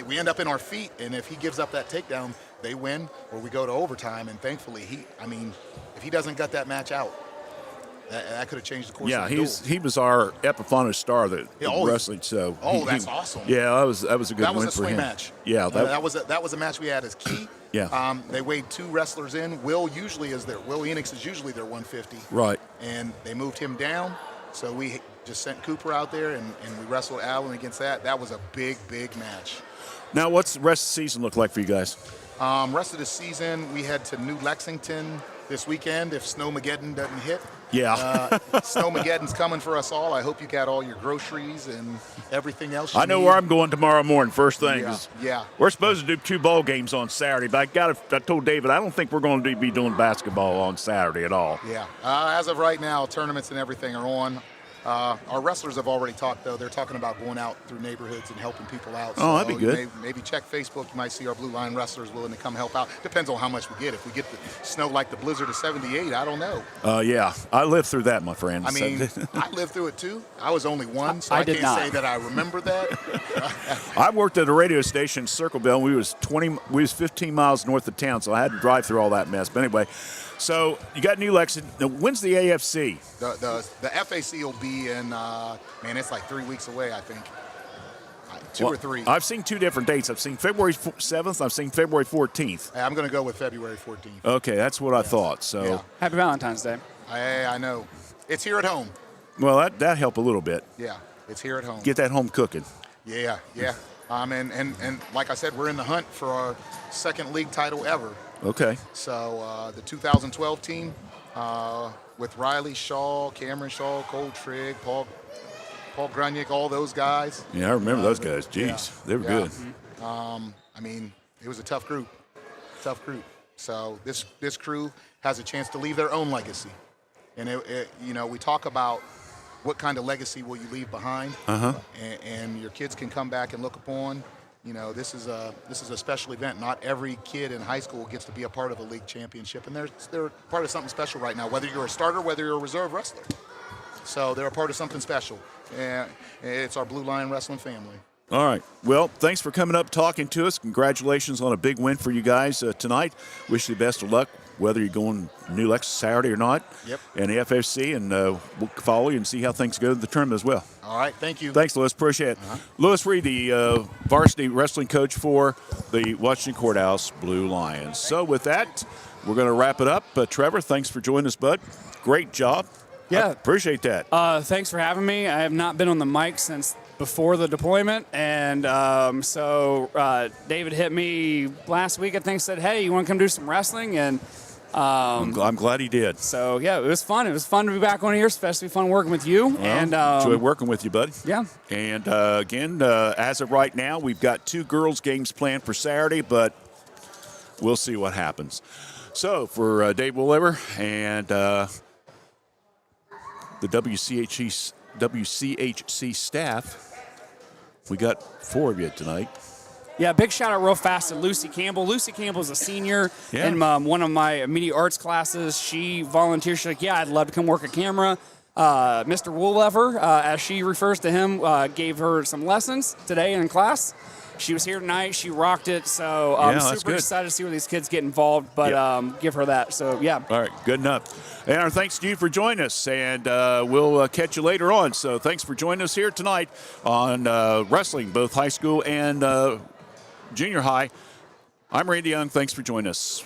[SPEAKER 16] We end up in our feet, and if he gives up that takedown, they win, or we go to overtime. And thankfully, if he doesn't gut that match out, that could have changed the course.
[SPEAKER 3] Yeah,
[SPEAKER 16] of the duel.
[SPEAKER 3] he was our Epiphanos star that wrestling. So
[SPEAKER 16] that's awesome.
[SPEAKER 3] Yeah, that was a good win for him.
[SPEAKER 16] That was a swing match.
[SPEAKER 3] Yeah,
[SPEAKER 16] that was a match we had as key.
[SPEAKER 3] Yeah.
[SPEAKER 16] They weighed 2 wrestlers in. Will Enix is usually their 150.
[SPEAKER 3] Right.
[SPEAKER 16] And they moved him down. So we just sent Cooper out there, and we wrestled Allen against that. That was a big, big match.
[SPEAKER 3] Now, what's the rest of the season look like for you guys?
[SPEAKER 16] Rest of the season, we head to New Lexington this weekend if Snowmageddon doesn't hit.
[SPEAKER 3] Yeah.
[SPEAKER 16] Snowmageddon's coming for us all. I hope you got all your groceries and everything else you
[SPEAKER 3] I know
[SPEAKER 16] need.
[SPEAKER 3] where I'm going tomorrow morning, first thing.
[SPEAKER 16] Yeah.
[SPEAKER 3] We're supposed to do 2 ball games on Saturday, but I told David I don't think we're going to be doing basketball on Saturday at all.
[SPEAKER 16] Yeah. As of right now, tournaments and everything are on. Our wrestlers have already talked, though. They're talking about going out through neighborhoods and helping people out.
[SPEAKER 3] Oh, that'd be good.
[SPEAKER 16] Maybe check Facebook. You might see our Blue Line wrestlers willing to come help out. Depends on how much we get. If we get the snow like the blizzard of 78, I don't know.
[SPEAKER 3] Yeah. I lived through that, my friend.
[SPEAKER 16] I mean, I lived through it, too. I was only 1, so I can't say that I remember that.
[SPEAKER 3] I worked at a radio station in Circleville, and we was 15 miles north of town, so I had to drive through all that mess. But anyway, so you got New Lexington. When's the AFC?
[SPEAKER 16] The FAC will be in, it's like 3 weeks away, I think. 2 or 3.
[SPEAKER 3] I've seen 2 different dates. I've seen February 7th. I've seen February 14th.
[SPEAKER 16] Hey, I'm going to go with February 14th.
[SPEAKER 3] Okay, that's what I thought. So
[SPEAKER 8] Happy Valentine's Day.
[SPEAKER 16] I know. It's here at home.
[SPEAKER 3] Well, that helped a little bit.
[SPEAKER 16] Yeah, it's here at home.
[SPEAKER 3] Get that home cooking.
[SPEAKER 16] Yeah. And like I said, we're in the hunt for our second league title ever.
[SPEAKER 3] Okay.
[SPEAKER 16] So the 2012 team with Riley Shaw, Cameron Shaw, Cole Trigg, Paul Grunick, all those guys.
[SPEAKER 3] Yeah, I remember those guys. Jeez, they were good.
[SPEAKER 16] It was a tough group. So this crew has a chance to leave their own legacy. And we talk about what kind of legacy will you leave behind, and your kids can come back and look upon. This is a special event. Not every kid in high school gets to be a part of a league championship, and they're part of something special right now. Whether you're a starter, whether you're a reserve wrestler, so they're a part of something special. And it's our Blue Line Wrestling family.
[SPEAKER 3] All right. Well, thanks for coming up, talking to us. Congratulations on a big win for you guys tonight. Wish you the best of luck, whether you're going New Lex Saturday or not.
[SPEAKER 16] Yep.
[SPEAKER 3] And the FFC, and we'll follow you and see how things go in the tournament as well.
[SPEAKER 16] All right. Thank you.
[SPEAKER 3] Thanks, Lewis. Appreciate it. Lewis Reed, the varsity wrestling coach for the Washington Courthouse Blue Lions. So with that, we're going to wrap it up. Trevor, thanks for joining us, bud. Great job.
[SPEAKER 8] Yeah.
[SPEAKER 3] I appreciate that.
[SPEAKER 8] Thanks for having me. I have not been on the mic since before the deployment, and so David hit me last week, I think, said, hey, you want to come do some wrestling? And
[SPEAKER 3] I'm glad he did.
[SPEAKER 8] So, yeah, it was fun. It was fun to be back on here, especially fun working with you.
[SPEAKER 3] Well,
[SPEAKER 8] and
[SPEAKER 3] enjoy working with you, buddy.
[SPEAKER 8] Yeah.
[SPEAKER 3] And, again, as of right now, we've got 2 girls' games planned for Saturday, but we'll see what happens. So, for Dave Wooliver and the WCHC staff, we got 4 of you tonight.
[SPEAKER 8] Yeah, big shout out real fast to Lucy Campbell. Lucy Campbell is a senior in one of my media arts classes. She volunteered. She's like, yeah, I'd love to come work a camera. Mr. Woollever, as she refers to him, gave her some lessons today in class. She was here tonight. She rocked it. So I'm super excited to see where these kids get involved, but give her that. So, yeah.
[SPEAKER 3] All right, good enough. And our thanks to you for joining us, and we'll catch you later on. So thanks for joining us here tonight on wrestling, both high school and junior high. I'm Randy Young. Thanks for joining us.